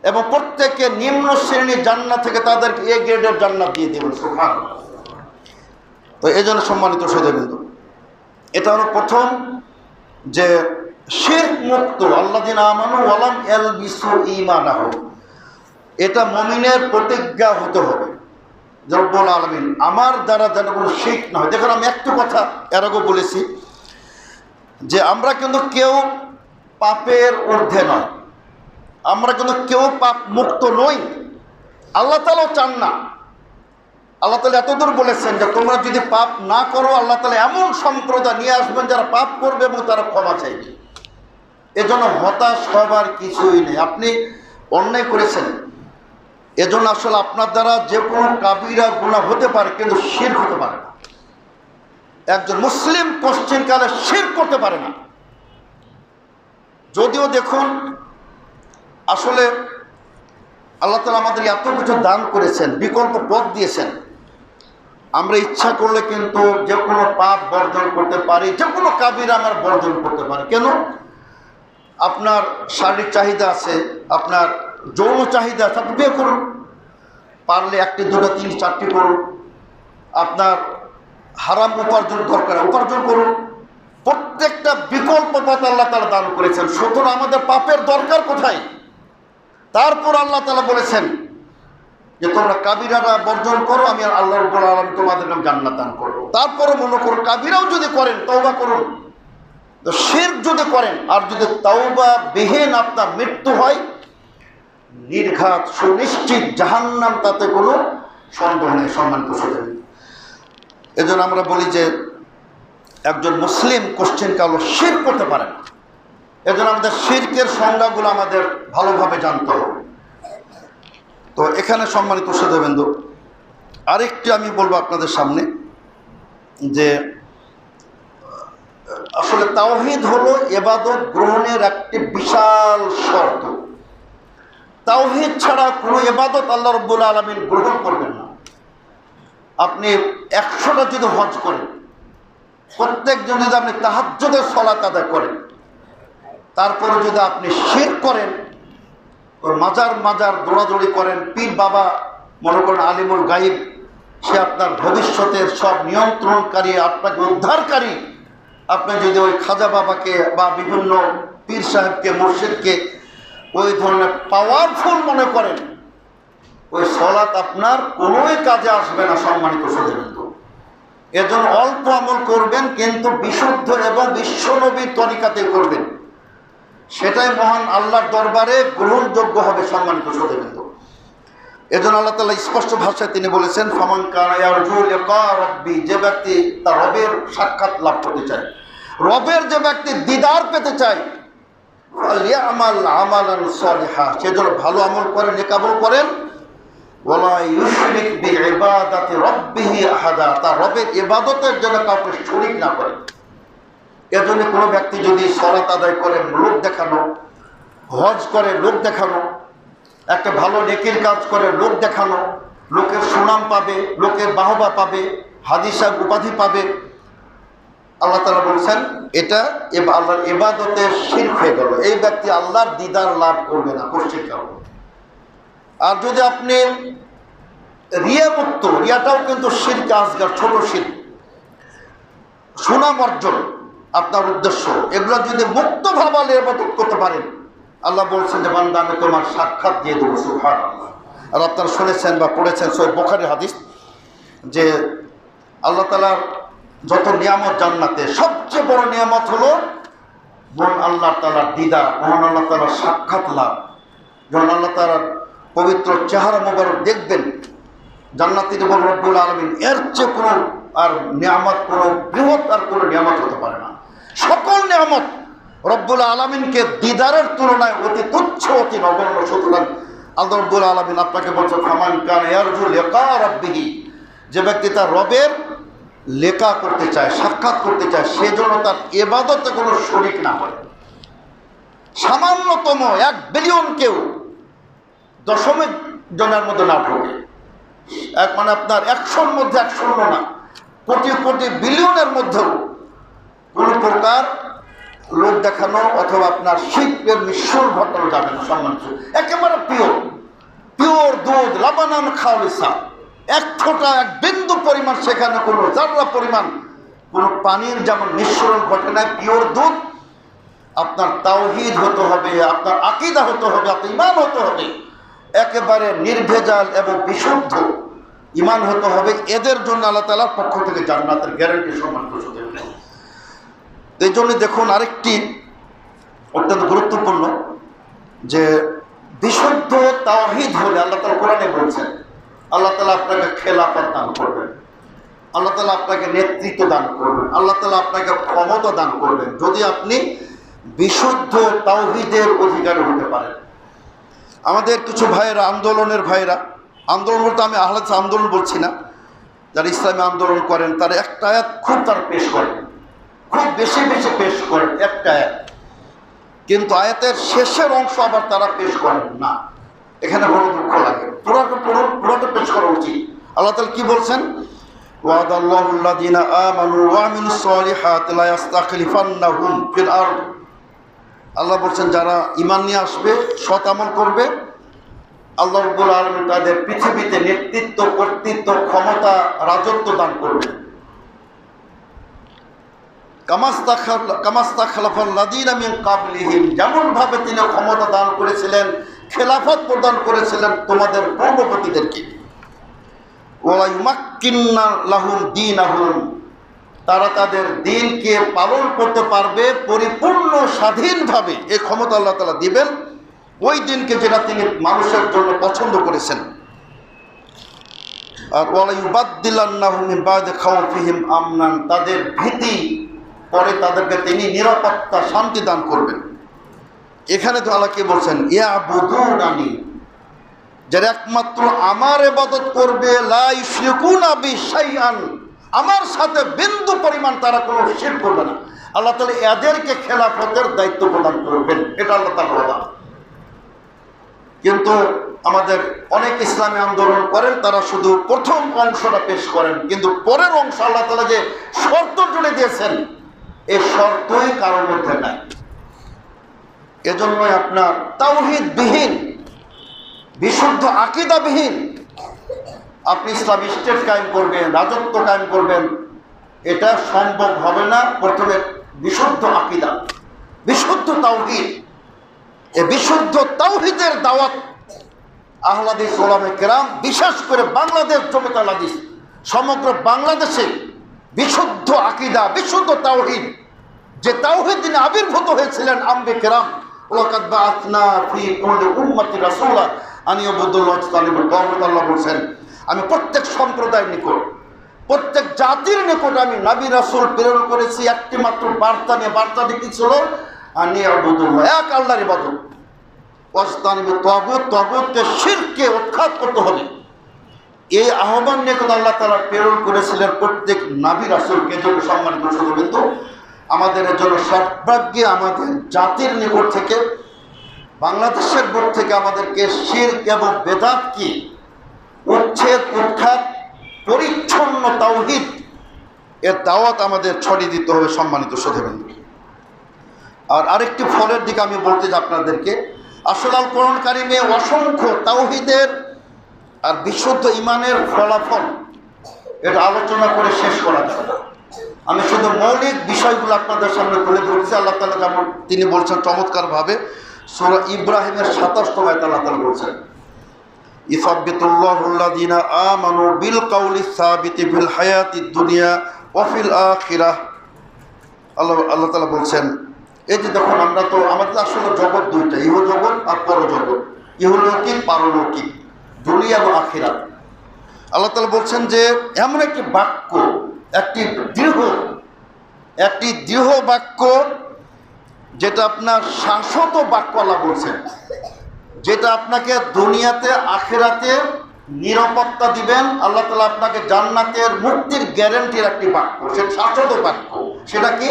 এবং প্রত্যেককে নিম্ন শ্রেণীর জান্নাত থেকে তাদেরকে এ গ্রেডের জান্নাত দিয়ে দেবেন। সুবহানাল্লাহ। তো এই জন্য সম্মানিত শ্রোতাবৃন্দ, এটা হলো প্রথম যে শিরক মুক্ত, আল্লাযিনা আমানু ওয়া লাম ইয়ালবিসু ঈমানাহুম, এটা মুমিনের প্রতিজ্ঞা হতে হবে। রব্বুল আলামিন আমার দ্বারা যেন কোনো শিরক না হয়। দেখুন, আমি একটু কথা এর আগে বলেছি যে আমরা কিন্তু কেউ পাপের ঊর্ধ্বে নয়, আমরা কিন্তু কেউ পাপ মুক্ত নই। আল্লাহ তাআলাও চান না। আল্লাহ তাআলা এতদূর বলেছেন যে তোমরা যদি পাপ না করো, আল্লাহ তাআলা এমন সম্প্রদায় নিয়ে আসবেন যারা পাপ করবে এবং তারা ক্ষমা চাইবে। এজন্য হতাশ হবার কিছুই নেই। আপনি অন্যায় করেছেন, এজন্য আসলে আপনার দ্বারা যে কোনো কাবিরা গুনাহ হতে পারে, কিন্তু শিরক হতে পারে না। একজন মুসলিম পশ্চিমকালে শিরক করতে পারে না। যদিও দেখুন, আসলে আল্লাহ তাআলা আমাদের এত কিছু দান করেছেন, বিকল্প পথ দিয়েছেন। আমরা ইচ্ছা করলে কিন্তু যে কোনো পাপ বর্জন করতে পারি, যে কোনো কাবিরা আমরা বর্জন করতে পারি। কেন? আপনার শারীরিক চাহিদা আছে, আপনার যৌন চাহিদা আছে, আপনি বিয়ে করুন, পারলে 1টি 2টা 3টি 4টি করুন। আপনার হারাম উপার্জন দরকার, উপার্জন করুন। প্রত্যেকটা বিকল্প পথ আল্লাহ তাআলা দান করেছেন। সুতরাং আমাদের পাপের দরকার কোথায়? তারপর আল্লাহ তাআলা বলেছেন যে তোমরা কাবিরারা বর্জন করো, আমি আর আল্লাহ রাব্বুল আলামিন তোমাদের নাম জান্নাত দান করবো। তারপরে মনে করো কাবিরাও যদি করেন, তওবা করুন, তো শিরক যদি করেন আর যদি তওবা বিহীন আপনার মৃত্যু হয়, নির্ঘাত সুনিশ্চিত জাহান্নাম, তাতে কোনো সন্দেহ নেই। সম্মানিত সুধী, এজন্য আমরা বলি যে একজন মুসলিম কোশ্চেন কালো শিরক করতে পারে না। এজন্য আমাদের শিরকের সংজ্ঞাগুলো আমাদের ভালোভাবে জানতে হবে। তো এখানে সম্মানিত সুধীবৃন্দ, আরেকটি আমি বলবো আপনাদের সামনে যে আসলে তাওহীদ হলো ইবাদত গ্রহণের একটি বিশাল শর্ত। তাওহীদ ছাড়া কোনো ইবাদত আল্লাহ রাব্বুল আলামিন গ্রহণ করবেন না। আপনি 100টা যদি হজ করেন, প্রত্যেকজন যদি আপনি তাহাজ্জুদের সালাত আদায় করেন, তারপরে যদি আপনি শিরক করেন, মাজার দৌড়াদৌড়ি করেন, পীর বাবা মনে করেন আলিমুল গাইব, সে আপনার ভবিষ্যতের সব নিয়ন্ত্রণকারী, আপনাকে উদ্ধারকারী, আপনি যদি ওই খাজা বাবাকে বা বিভিন্ন পীর সাহেবকে, মুর্শিদকে ওই ধরনের পাওয়ারফুল মনে করেন, ওই সালাত আপনার কোনোই কাজে আসবে না। সম্মানিত সুধীবৃন্দ, এজন্য অল্প আমল করবেন, কিন্তু বিশুদ্ধ এবং বিশ্বনবীর তরিকাতে করবেন, সেটাই মহান আল্লাহর দরবারে গ্রহণযোগ্য হবে। সম্মানিত সুধীবৃন্দ, এজন্য আল্লাহ তাআলা স্পষ্ট ভাষায় তিনি বলেছেন, ফামান কানা ইয়ারজু লিকা রাব্বি, যে ব্যক্তি তার রবের সাক্ষাৎ লাভ করতে চায়, রবের যে ব্যক্তি দিদার পেতে চায়, ফালিয়ামাল আমালান সালিহা, সেজন্য ভালো আমল করেন, নেক আমল করেন, ওয়ালা ইউশরিক বিইবাদাতি রাব্বিহি আহাদা, তার রবের ইবাদতের জন্য কাউকে শরীক না করেন। এজন্য কোনো ব্যক্তি যদি সালাত আদায় করেন লোক দেখানো, হজ করে লোক দেখানো, একটা ভালো নেকির কাজ করে লোক দেখানো, লোকের সুনাম পাবে, লোকের বাহবা পাবে, হাজী সাহেব উপাধি পাবে, আল্লাহ তাআলা বলছেন এটা আল্লাহর ইবাদতে শিরক হয়ে গেল। এই ব্যক্তি আল্লাহর দিদার লাভ করবে না, কোশ্চেন কারণ। আর যদি আপনি রিয়া মুক্ত, রিয়াটাও কিন্তু শিরক আসগার, ছোট শিরক, সুনাম অর্জন আপনার উদ্দেশ্য, এগুলো যদি মুক্ত ভাবে ইবাদত করতে পারেন, আল্লাহ বলছেন যে বান্দা আমি তোমার সাক্ষাৎ দিয়ে দেবো। সুবহানাল্লাহ। আর আপনারা শুনেছেন বা পড়েছেন সহিহ বুখারীর হাদিস যে আল্লাহ তাআলার যত নিয়ামত জান্নাতে, সবচেয়ে বড় নিয়ামত হলো মহান আল্লাহ তাআলার দিদার, মহান আল্লাহ তাআলার সাক্ষাৎ লাভ। যখন আল্লাহ তাআলার পবিত্র চেহারা মোবারক দেখবেন, জান্নাতীরা বলেন রব্বুল আলামিন এর চেয়ে কোনো আর নিয়ামত, কোনো বৃহৎ আর কোনো নিয়ামত হতে পারে না। সকল নিয়ামত রব্বুল আলামিনকে দিদারের তুলনায় অতি তুচ্ছ, অতি নগণ্য। সুতরাং আল্লাহ রব্বুল আলামিন আপনাকে বলছে, ফামান কানা ইয়ারজু লিকা রাব্বিহি, যে ব্যক্তি তার রবের লেখা করতে চায়, সাক্ষাৎ করতে চায়, সেজন্য তার ইবাদতে কোনো শরীক না হয়। সামান্যতম 1 বিলিয়ন কেউ দশমিক জনের মধ্যে না ঢোকে, মানে আপনার 100-র মধ্যে 100 না, কোটি কোটি বিলিয়নের মধ্যেও কোনো প্রকার লোক দেখানো অথবা আপনার শিল্পের মিশ্রণ ঘটানো যাবে না। সম্মানিত, একেবারে পিওর দুধ, লাবানান খালিসা, 1 ফোঁটা 1 বিন্দু পরিমাণ, সেখানে কোনো জাররা পরিমাণ কোনো পানির যেমন মিশ্রণ ঘটে না, পিওর দুধ। আপনার তাওহীদ হতে হবে, আপনার আকীদা হতে হবে, আপনার ঈমান হতে হবে, একেবারে নির্ভেজাল এবং বিশুদ্ধ ঈমান হতে হবে। এদের জন্য আল্লাহ তাআলার পক্ষ থেকে জান্নাতের গ্যারান্টি। সম্মানিত সুধীবৃন্দ, এই জন্য দেখুন আরেকটি অত্যন্ত গুরুত্বপূর্ণ যে বিশুদ্ধ তাওহীদ হলে আল্লাহ তাআলা কোরআনে বলছেন, আল্লাহ তাআলা আপনাকে খেলাফত দান করবেন, আল্লাহ তাআলা আপনাকে নেতৃত্ব দান করবেন, আল্লাহ তাআলা আপনাকে ক্ষমতা দান করবেন, যদি আপনি বিশুদ্ধ তাওহীদের অধিকারী হতে পারেন। আমাদের কিছু ভাইয়েরা, আন্দোলনের ভাইয়েরা, আন্দোলন বলতে আমি আহলে হাদিস আন্দোলন বলছি না, যারা ইসলামী আন্দোলন করেন, তারা একটা আয়াত খুব তারা পেশ করেন, খুব বেশি পেশ করেন একটা আয়াত, কিন্তু আয়াতের শেষের অংশ আবার তারা পেশ করেন না। এখানে বড় দুঃখ লাগে। পুরোটা পেশ করা উচিত। আল্লাহ তাআলা কি বলছেন? ওয়াদাল্লাহু আল্লাযীনা আমানু ওয়া আমিলুস সলিহাতি লা ইস্তাখলিফান্নাহুম ফিল আরদ। আল্লাহ বলছেন যারা ঈমান নিয়ে আসবে, সৎ আমল করবে, আল্লাহ রাব্বুল আলামিন তাদের পৃথিবীতে নেতৃত্ব, কর্তৃত্ব, ক্ষমতা, রাজত্ব দান করবেন। কামাস্তাখলাফাল্লাযীনা মিন ক্বাবলিহিম, যেমন ভাবে তিনি ক্ষমতা দান করেছিলেন খেলাফত প্রদান করেছিলেন তোমাদের পূর্ববর্তীদেরকে। ওয়া ইউমাক্কিন্না লাহুম দীনাহুম, তারা তাদের দিনকে পালন করতে পারবে পরিপূর্ণ স্বাধীনভাবে। এই ক্ষমতা আল্লাহ তাআলা দিবেন ওই দিনকে যেটা তিনি মানুষের জন্য পছন্দ করেছেন। আর ওয়ালা ইউবাদদিলান্নাহুম মিন বাদি খাউফিহিম আমনান, তাদের ভীতি পরে তাদেরকে তিনি নিরাপত্তা, শান্তি দান করবেন। এখানে তো আল্লাহ কি বলছেন, ইয়াবুদুনানি, যারা একমাত্র আমার ইবাদত করবে, লা ইউশরিকুনা বি শাইআন, আমার সাথে বিন্দু পরিমাণ তারা কোনো শিরক করবে না। আল্লাহ তাআলা এদেরকে খেলাফতের দায়িত্ব প্রদান করবেন, এটা আল্লাহ তাআলা ওয়াদা। কিন্তু আমাদের অনেক ইসলামী আন্দোলন করেন, তারা শুধু প্রথম অংশটা পেশ করেন, কিন্তু পরের অংশ আল্লাহ তাআলা যে শর্ত জুড়ে দিয়েছেন, এই শর্তই কারোর মধ্যে নাই। এজন্যই আপনার তাওহীদবিহীন, বিশুদ্ধ আকীদাবিহীন আপনি ইসলামী স্টেট কায়েম করবেন, রাজত্ব কায়েম করবেন, এটা সম্ভব হবে না। প্রথমে বিশুদ্ধ আকীদা, বিশুদ্ধ তাওহীদ, এই বিশুদ্ধ তাওহীদের দাওয়াত আহলে হাদিস ওলামায়ে কেরাম, বিশেষ করে বাংলাদেশ জমিয়ত আহলে হাদিস, সমগ্র বাংলাদেশে বিশুদ্ধ আকীদা, বিশুদ্ধ তাওহীদ, যে তাওহীদ নিয়ে আবির্ভূত হয়েছিলেন আম্বিয়া কেরাম। ওয়ালাকাদ বাআসনা ফি কুল্লি উম্মতি রাসূলা আন ইয়াবুদুল্লাহ ওয়াজতানিবুত তাগুত, আল্লাহ বলেন আমি প্রত্যেক সম্প্রদায়ের নিকট, প্রত্যেক জাতির নিকট আমি নবী রাসূল প্রেরণ করেছি একটি মাত্র বার্তা নিয়ে। বার্তাটি কি ছিল? আন ইয়াবুদুল্লাহ, এক আল্লাহর ইবাদত, ওয়াজতানিবুত তাগুত, তাগুতকে শিরককে উৎখাত করতে হবে। এই আহ্বান নিয়ে আল্লাহ তাআলা প্রেরণ করেছিলেন প্রত্যেক নবী রাসূলকে। জন্য সম্মানিত শ্রোতাবৃন্দ, আমাদের জন্য সর্বাগ্যে আমাদের জাতির নিকট থেকে, বাংলাদেশের বুক থেকে আমাদেরকে শিরক এবং বেদাত কি উচ্ছেদ, উৎখাত, পরিচ্ছন্ন তাওহীদ এর দাওয়াত আমাদের ছড়িয়ে দিতে হবে সম্মানিত শ্রোতাবৃন্দ। আর আরেকটি ফলের দিকে আমি বলতে চাই আপনাদেরকে, আসলে আল কোরআন কারিমে অসংখ্য তাওহীদের আর বিশুদ্ধ ঈমানের ফলাফল, এটা আলোচনা করে শেষ করা যাবে না। আমি শুধু মৌলিক বিষয়গুলো আপনাদের সামনে তুলে ধরছি। আল্লাহ তাআলা যেমন তিনি বলছেন চমৎকারভাবে, সূরা ইব্রাহিমের 27 আয়াতে আল্লাহ তাআলা বলছেন, ইসাব্বিতুল্লাহুল্লাযীনা আমানু বিল কাউলি সাবিতি ফিল হায়াতিদ দুনিয়া ওয়া ফিল আখিরাহ। আল্লাহ তাআলা বলছেন, এই যে দেখুন, আমরা তো আমাদের আসলে জগৎ দুইটা, ইহ জগৎ আর পরজগৎ, ইহলৌকিক পারলৌকিক, দুনিয়া এবং আখিরাত। আল্লাহ তাআলা বলছেন যে এমন একটি বাক্য, একটি দৃঢ় বাক্য, যেটা আপনার শাশ্বত বাক্য আল্লাহ বলছেন, যেটা আপনাকে দুনিয়াতে আখিরাতে নিরাপত্তা দিবেন। আল্লাহ তাআলা আপনাকে জান্নাতের মুক্তির গ্যারান্টির একটি বাক্য, সেটা শাশ্বত বাক্য। সেটা কি?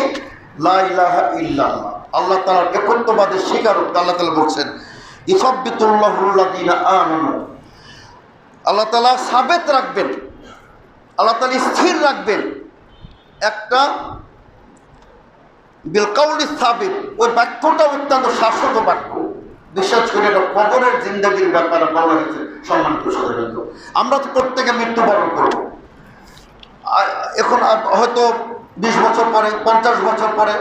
লা ইলাহা ইল্লাল্লাহ, আল্লাহ তাআলার একত্ববাদের স্বীকারোক্তি। আল্লাহ তাআলা বলছেন ইসাব্বিতুল্লাহুল্লাযীনা আমানু, আল্লাহ তাআলা সাবেত রাখবেন, আল্লাহ তাআলা স্থির রাখবেন একটা বিল কাউলি সাবিত। ওই বাক্যটা অত্যন্ত শাশ্বত বাক্য। বিশেষ করে এটা কবরের জিন্দেগির ব্যাপারে বলা হয়েছে। সম্মানিত শ্রোতাবৃন্দ, আমরা তো প্রত্যেকে মৃত্যুবরণ করব। এখন হয়তো 20 বছর পরে, 50 বছর পরে,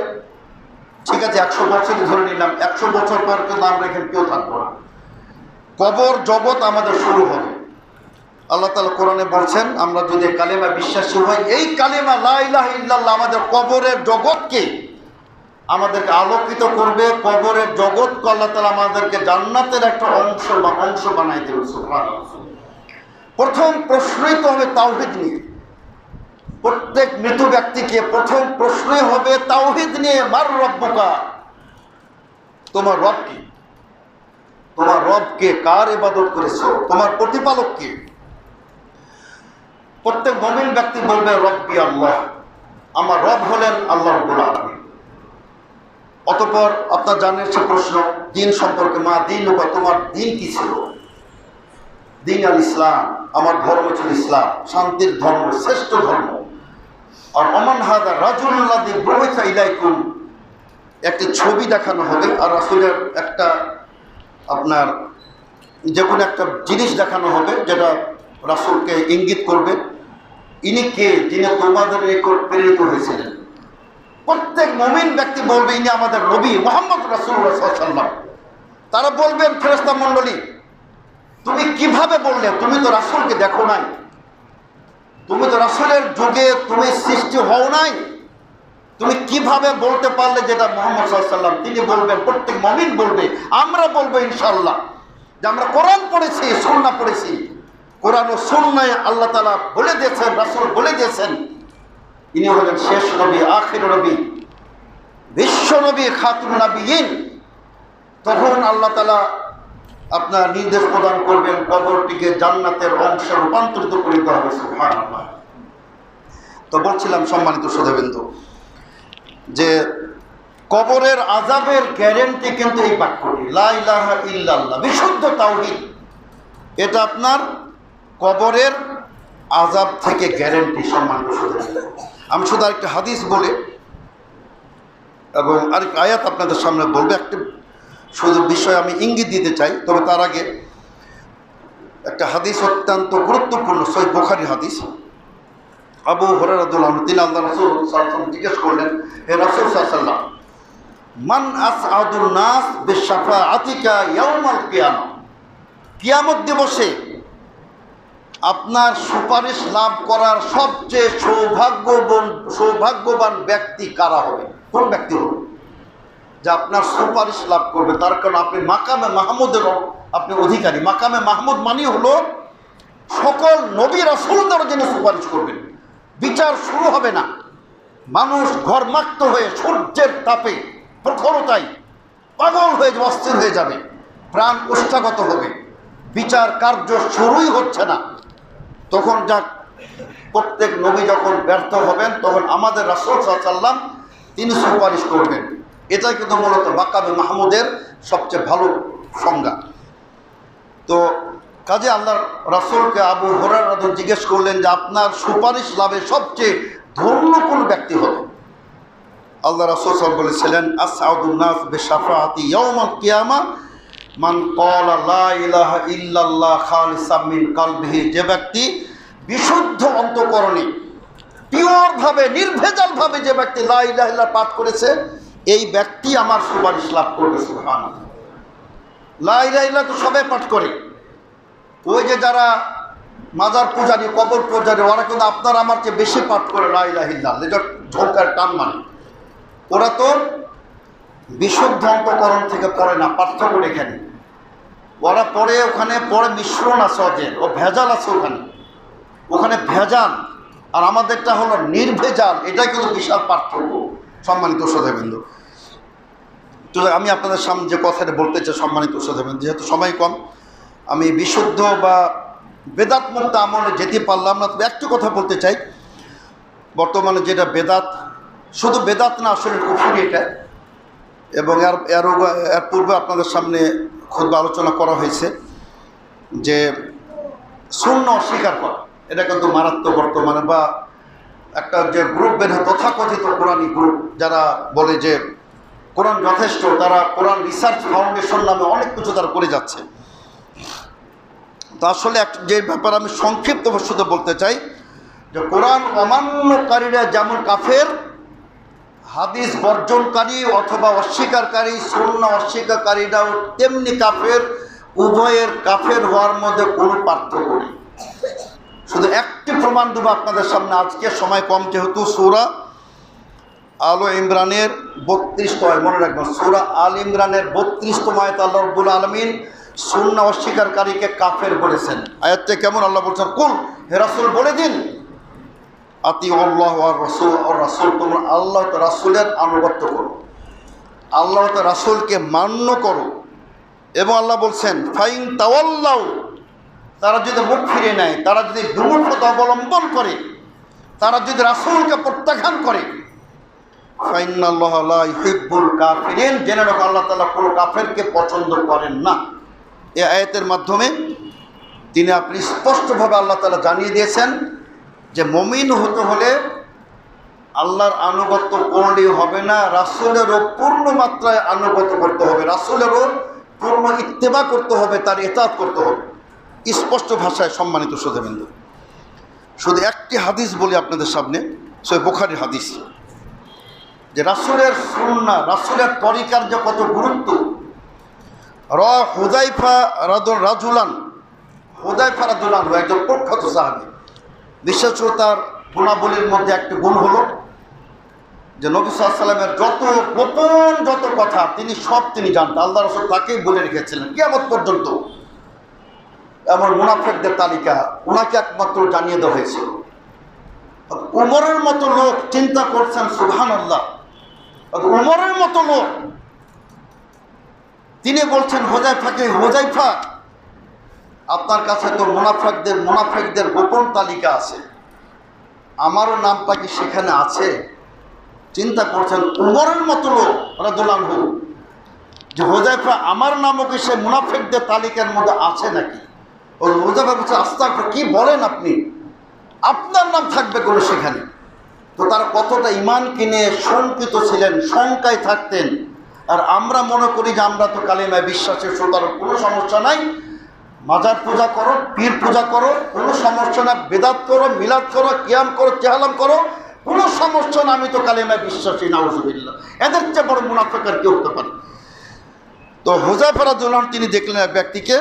ঠিক আছে 100 বছরই ধরে নিলাম, 100 বছর পর কিন্তু আমরা এখানে কেউ থাকবো না। কবর জগৎ আমাদের শুরু হবে। আল্লাহ তাআলা কোরআনে বলছেন, আমরা যদি কালেমা বিশ্বাসী হই, এই কালেমা লা ইলাহা ইল্লাল্লাহ আমাদের কবরের জগৎকে আমাদেরকে আলোকিত করবে। কবরের জগৎকে আল্লাহ তাআলা আমাদেরকে জান্নাতের একটা অংশ বানাই দেবে। সুবহানাল্লাহ। প্রথম প্রশ্নই তো হবে তাওহীদ নিয়ে। প্রত্যেক মৃত ব্যক্তিকে প্রথম প্রশ্নই হবে তাওহীদ নিয়ে, মার রব্বুকা, তোমার রব কি? তোমার রবকে, কার ইবাদত করেছো? তোমার প্রতিপালক কে? প্রত্যেক মুমিন ব্যক্তি বলবে রব্বি আল্লাহ, আমার রব হলেন আল্লাহ রাব্বুল আলামিন। অতঃপর আপনার জানেন সে প্রশ্ন দিন সম্পর্কে, মা দিন, তোমার দিন কি ছিল? দিন আল ইসলাম, আমার ধর্ম ছিল ইসলাম, শান্তির ধর্ম, শ্রেষ্ঠ ধর্ম। আর অমান হাদা রাজুল্লাযী বুইসা ইলাইকুম, একটি ছবি দেখানো হবে, আর রাসূলের একটা আপনার যে কোনো একটা জিনিস দেখানো হবে, যেটা রাসূলকে ইঙ্গিত করবে ইনি কে, যিনি তোমাদের নিকট প্রেরিত হয়েছিলেন। প্রত্যেক মুমিন ব্যক্তি বলবে ইনি আমাদের নবী মুহাম্মদ রাসূলুল্লাহ সাল্লাল্লাহু আলাইহি ওয়াসাল্লাম। তারা বলবেন, ফেরেশতা মণ্ডলী তুমি কিভাবে বললে? তুমি তো রাসূলকে দেখো নাই, তুমি তো রাসূলের যুগে তুমি সৃষ্টি হও নাই, তুমি কিভাবে বলতে পারলে যেটা মুহাম্মদ সাল্লাল্লাহু আলাইহি ওয়াসাল্লাম? তিনি বলবেন, প্রত্যেক মুমিন বলবে, আমরা বলবো ইনশাআল্লাহ যে আমরা কোরআন পড়েছি, সুন্নাহ পড়েছি। কোরআন ও সুন্নাহে আল্লাহ তাআলা বলে দিয়েছেন, রাসূল বলে দিয়েছেন, ইনি হলেন শেষ নবী, আখির নবী, বিশ্ব নবী, খাতুমুন নবিয়্যিন। তখন আল্লাহ তাআলা আপনার নির্দেশ প্রদান করবেন, কবরটিকে জান্নাতের অংশে রূপান্তরিত করে দিতে হবে। সুবহানাল্লাহ। তো বলছিলাম সম্মানিত শ্রোতাবৃন্দ, যে কবরের আযাবের গ্যারান্টি কিন্তু এই বাক্যটি, লা ইলাহা ইল্লাল্লাহ, বিশুদ্ধ তাওহীদ। এটা আপনার কবরের আযাব থেকে গ্যারান্টি। সম্মানিত শ্রোতাবৃন্দ, আমি শুধু আরেকটা হাদিস বলে এবং আরেকটা আয়াত আপনাদের সামনে বলবো। একটা শুধু বিষয় আমি ইঙ্গিত দিতে চাই, তবে তার আগে একটা হাদিস অত্যন্ত গুরুত্বপূর্ণ, সহিহ বুখারীর হাদিস। আবু হুরায়রা রাদিয়াল্লাহু আনহু, তিনি আল্লাহ রাসূল সাল্লাল্লাহু আলাইহি ওয়াসাল্লাম জিজ্ঞেস করলেন, হে রাসূল সাল্লাল্লাহু আলাইহি ওয়াসাল্লাম, মান আসআদুন নাস বিশাফাআতিকা ইয়াউমাল কিয়ামা, কিয়ামত দিবসে আপনার সুপারিশ লাভ করার সবচেয়ে সৌভাগ্যবান ব্যক্তি কারা হবে? কোন ব্যক্তি হবে যে আপনার সুপারিশ লাভ করবে? তার কারণ আপনি মাকামে মাহমুদের আপনি অধিকারী। মাকামে মাহমুদ মানে হলো সকল নবী রাসূলদের জন্য সুপারিশ করবেন। বিচার শুরু হবে না, মানুষ ঘরমাক্ত হয়ে সূর্যের তাপে প্রখরতায় পাগল হয়ে যাবে, অস্থির হয়ে যাবে, প্রাণ ওষ্ঠাগত হবে, বিচার কার্য শুরুই হচ্ছে না। তখন যা প্রত্যেক নবী যখন ব্যর্থ হবেন, তখন আমাদের রাসূল সাল্লাল্লাহু আলাইহি ওয়াসাল্লাম তিনি সুপারিশ করবেন। এটাই কিন্তু মূলত মাকামে মাহমুদের সবচেয়ে ভালো সংজ্ঞা। তো কাজে আল্লাহ রাসূলকে আবু হুরায়রা রাদিয়াল্লাহু জিজ্ঞেস করলেন যে আপনার সুপারিশ লাভে সবচেয়ে ধন্য কোন ব্যক্তি হবে? আল্লাহ রাসূল সাল্লাল্লাহু আলাইহি ওয়াসাল্লাম বলেছিলেন, আসআদুন নাস বিশাফাআতি ইয়াউমাল কিয়ামা মান ক্বালা লা ইলাহা ইল্লাল্লাহ খালিসাম মিন কলবিহি, যে ব্যক্তি বিশুদ্ধ অন্তঃকরণে পিওরভাবে নির্ভেজালভাবে যে ব্যক্তি লা ইলাহা ইল্লাল্লাহ পাঠ করেছে, এই ব্যক্তি আমার সুপারিশ লাভ করবে। সুবহানাল্লাহ। লা ইলাহা ইল্লাল্লাহ তো সবাই পাঠ করে, ওই যে যারা মাজার পূজারী, কবর পূজারী, ওরা কিন্তু আপনার আমার চেয়ে বেশি পাঠ করে লা ইলাহা ইল্লাল্লাহ, যেটা ঝোঁকার টান মানে। ওরা তো বিশুদ্ধ অন্তঃকরণ থেকে পড়ে না, পার্থক্য এখানে। ওরা পড়ে, ওখানে পড়ে মিশ্রণ আছে, ওদের ও ভেজাল আছে, ওখানে ভেজাল, আর আমাদেরটা হলো নির্ভেজাল। এটাই কিন্তু বিশাল পার্থক্য। সম্মানিত শ্রোতাবৃন্দ, তো আমি আপনাদের সামনে যে কথাটা বলতে চাই, সম্মানিত শ্রোতাবৃন্দ, যেহেতু সময় কম, আমি বিশুদ্ধ বা বেদাত মুক্ত আমলে যেতে পারলাম না, তবে একটু কথা বলতে চাই। বর্তমানে যেটা বেদাত, শুধু বেদাত না, আসলে কুফরি এটা। এবং এর পূর্বে আপনাদের সামনে খুব আলোচনা করা হয়েছে যে সুন্নাহ অস্বীকার করা, এটা কিন্তু মারাত্মক বর্তমানে। বা একটা যে গ্রুপ বের হয়, তথাকথিত কোরআনী গ্রুপ, যারা বলে যে কোরআন যথেষ্ট, তারা কোরআন রিসার্চ ফাউন্ডেশন নামে অনেক কিছু তারা করে যাচ্ছে। তো আসলে যে ব্যাপার আমি সংক্ষিপ্তভাবে শুধু বলতে চাই যে কোরআন অমান্যকারীরা যেমন কাফের, হাদিস বর্জনকারী অথবা অস্বীকারী, সুন্নাহ অস্বীকারীরাও তেমনি কাফের। উভয়ের কাফের হওয়ার মধ্যে কোনো পার্থক্য নেই। শুধু একটি প্রমাণ দেবো আপনাদের সামনে, আজকে সময় কম যেহেতু। সূরা আল ইমরানের 32তম আয়াত, মনে রাখবেন, সূরা আল ইমরানের 32তম আয়াত আল্লাহ রাব্বুল আলামিন সুন্নাহ অস্বীকারীকে কাফের বলেছেন। আয়াতটা কেমন? আল্লাহ বলছেন, কুল, হে রাসূল বলে দিন, আতিউল্লাহ ওয়া রাসূল, ও রাসূল তোমরা আল্লাহ ও রাসূলের আনুগত্য করো, আল্লাহ ও রাসূলকে মান্য করো। এবং আল্লাহ বলছেন, ফাইন তাওয়াল্লাউ, তারা যদি মুখ ফিরে নেয়, তারা যদি বিমুখতা অবলম্বন করে, তারা যদি রাসূলকে প্রত্যাখ্যান করে, ফাইন্নাল্লাহা লা ইউহিব্বুল কাফিরিন, জেনে রাখো আল্লাহ তাআলা কোনো কাফেরকে পছন্দ করেন না। এই আয়াতের মাধ্যমে তিনি আপনি স্পষ্টভাবে আল্লাহ তাআলা জানিয়ে দিয়েছেন যে মুমিন হতে হলে আল্লাহর আনুগত্য করলেই হবে না, রাসূলেরও পূর্ণ মাত্রায় আনুগত্য করতে হবে, রাসূলেরও পূর্ণ ইত্তেবা করতে হবে, তার ইতাআত করতে হবে। স্পষ্ট ভাষায় সম্মানিত শ্রোতাবৃন্দ, শুধু একটি হাদিস বলি আপনাদের সামনে, সহিহ বুখারীর হাদিস, যে রাসূলের সুন্নাহ, রাসূলের তরিকার যে কত গুরুত্ব। হুযায়ফা রাজুলান, হুযায়ফা রাদিয়াল্লাহু আনহু একজন প্রখ্যাত সাহাবী। বিশেষ করে তার গুণাবলীর মধ্যে একটি গুণ হলো যে নবী সাল্লাল্লাহু আলাইহি ওয়াসাল্লামের যত গোপন যত কথা তিনি জানতেন। আল্লাহ রাসূল তাকেই বলে রেখেছিলেন কিয়ামত পর্যন্ত। এমন মুনাফিকদের তালিকা ওনাকে একমাত্র জানিয়ে দেওয়া হয়েছিল। উমরের মতো লোক চিন্তা করছেন, সুবহানাল্লাহ, উমরের মতো লোক তিনি বলছেন হুযায়ফাকে, হুযায়ফা আপনার কাছে তো মুনাফিকদের গোপন তালিকা আছে, আমারও নামটা কি সেখানে আছে? চিন্তা করছেন উমরের মতো লোক রাদিয়াল্লাহু আনহু যে হুযায়ফা আমার নামও কি সে মুনাফিকদের তালিকার মধ্যে আছে নাকি? ও হুযায়ফা বলছে, আস্তাগফিরুল্লাহ, কি বলেন আপনি, আপনার নাম থাকবে কোনো সেখানে? তো তারা কতটা ঈমান কিনে শঙ্কিত ছিলেন, শঙ্কায় থাকতেন। আর আমরা মনে করি যে আমরা তো কালিমায় বিশ্বাসের, সুতরাং কোনো সমস্যা নাই, মাজার পূজা করো, পীর পূজা করো, কোনো সমস্যা না, বেদাত করো, মিলাদ করো, কিয়াম করো, চেহালাম করো, কোনো সমস্যা না, আমি তো কালিমায় বিশ্বাসী। নাউযুবিল্লাহ, এদের চেয়ে বড় মুনাফিক আর কেউ হতে পারে? তো হুযায়ফা রাদিয়াল্লাহু আনহু তিনি দেখলেন এক ব্যক্তিকে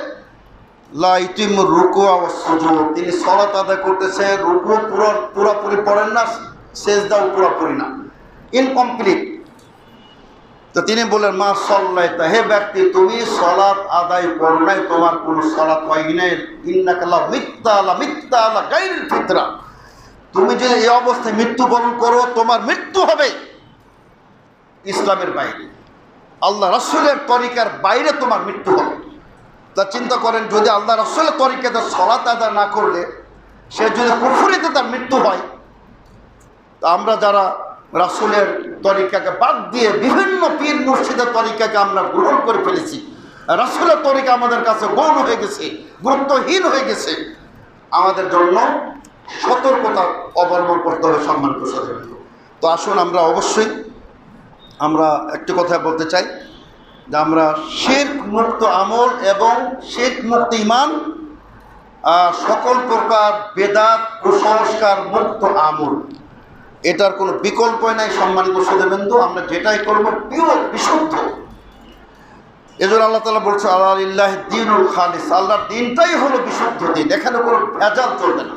লা ইতিমুর রুকুআ ওয়াস সুজুদ, তিনি সালাত আদায় করতেছে, রুকু পুরোপুরি পড়েন না, সেজদাও পুরোপুরি না, ইনকমপ্লিট। তো তিনি বললেন, মা সাল্লাইতা, হে ব্যক্তি তুমি সালাত আদায় করো নাই, তোমার কোনো সালাত হয় নাই, ইন্নাকা লা মিত্তা আলা গায়রিল ফিতরা, তুমি যদি এই অবস্থায় মৃত্যুবরণ করো তোমার মৃত্যু হবে ইসলামের বাইরে, আল্লাহ রাসূলের তরিকার বাইরে তোমার মৃত্যু হবে। তা চিন্তা করেন, যদি আল্লাহ রাসূলের তরিকাতে সালাত আদায় না করলে সে যদি কুফরিতে তার মৃত্যু হয়, তা আমরা যারা রাসূলের তরিকাকে বাদ দিয়ে বিভিন্ন পীর মুর্শিদের তরিকাকে আমরা গ্রহণ করে ফেলেছি, রাসূলের তরিকা আমাদের কাছে গৌণ হয়ে গেছে, গুরুত্বহীন হয়ে গেছে, আমাদের জন্য সতর্কতা অবলম্বন করতে হবে সম্মানিত সাথীবৃন্দ। তো আসুন আমরা অবশ্যই আমরা একটি কথা বলতে চাই যে আমরা শিরক মুক্ত আমল এবং শিরক মুক্ত ঈমান, সকল প্রকার বেদাত কুসংস্কার মুক্ত আমল, এটার কোনো বিকল্পই নাই সম্মানিত সাথীবৃন্দ। আমরা যেটাই করবো পিওর, বিশুদ্ধ। এজন্য আল্লাহ তাআলা বলছে, আলা লিল্লাহি দ্বীনুল খালিস, আল্লাহর দিনটাই হলো বিশুদ্ধ দিন, এখানে কোনো ভেজাল চলবে না।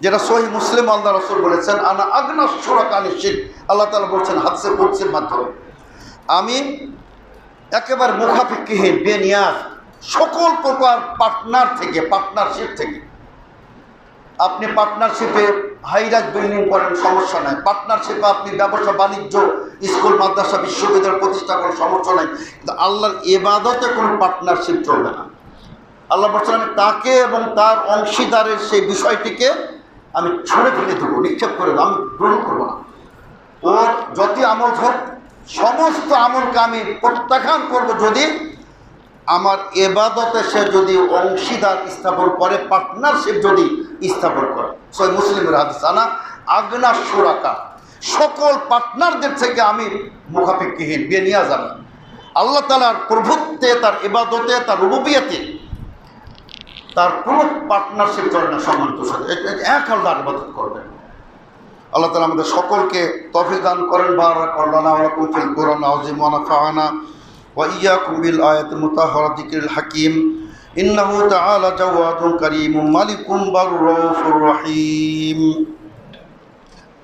যেটা সহিহ মুসলিম আল্লাহ রাসূল বলেছেন, আনা আগনা শুরাকা আনিশ শিরক, আল্লাহ তাআলা বলছেন হাদিসে কুদসির মাধ্যমে, আমি একেবারে মুখাপেক্ষীহীন, বেনিয়াজ, সকল প্রকার পার্টনারশিপ থেকে। আপনি পার্টনারশিপে হাইরাইজ বিল্ডিং করেন, সমস্যা নাই, পার্টনারশিপে আপনি ব্যবসা বাণিজ্য, স্কুল মাদ্রাসা বিশ্ববিদ্যালয় প্রতিষ্ঠা করেন, সমস্যা নাই, কিন্তু আল্লাহর ইবাদতে কোনো পার্টনারশিপ চলবে না। আল্লাহ বলছেন, আমি তাকে এবং তার অংশীদারের সেই বিষয়টিকে আমি ছুঁড়ে ফেলে দেবো, নিক্ষেপ করে দেবো, আমি গ্রহণ করবো না। ওর যতই আমল হোক সমস্ত আমলকে আমি প্রত্যাখ্যান করবো যদি আমার এবাদতে সে যদি অংশীদার স্থাপন করে, পার্টনারশিপ যদি স্থাপন করে। সহিহ মুসলিমের হাদিস, আনা আগনা শুরাকা, সকল পার্টনারদের থেকে আমি মুখাপেক্ষীহীন, বেনিয়াজ। আমি আল্লাহ তাআলার প্রভুত্বে, তার ইবাদতে, তার রুবুবিয়তে তার কোনো পার্টনারশিপ চলে না। সম্মানিত সাথে এক আল্লাহর ইবাদত করবেন। আল্লাহ তাআলা আমাদের সকলকে তৌফিক দান করেন। বারাকাল্লাহু লানা ওয়া লাকুম ফিল কুরআনিল আযীম ওয়া নাফা'না ওয়া ইয়্যাকুম বিল আয়াতিল মুতাহহারাতিল যিকরিল হাকীম। ইন্নাহু তাআলা জাওয়াদুন কারীমুন মালিকুন বাররাউফুর রহিম।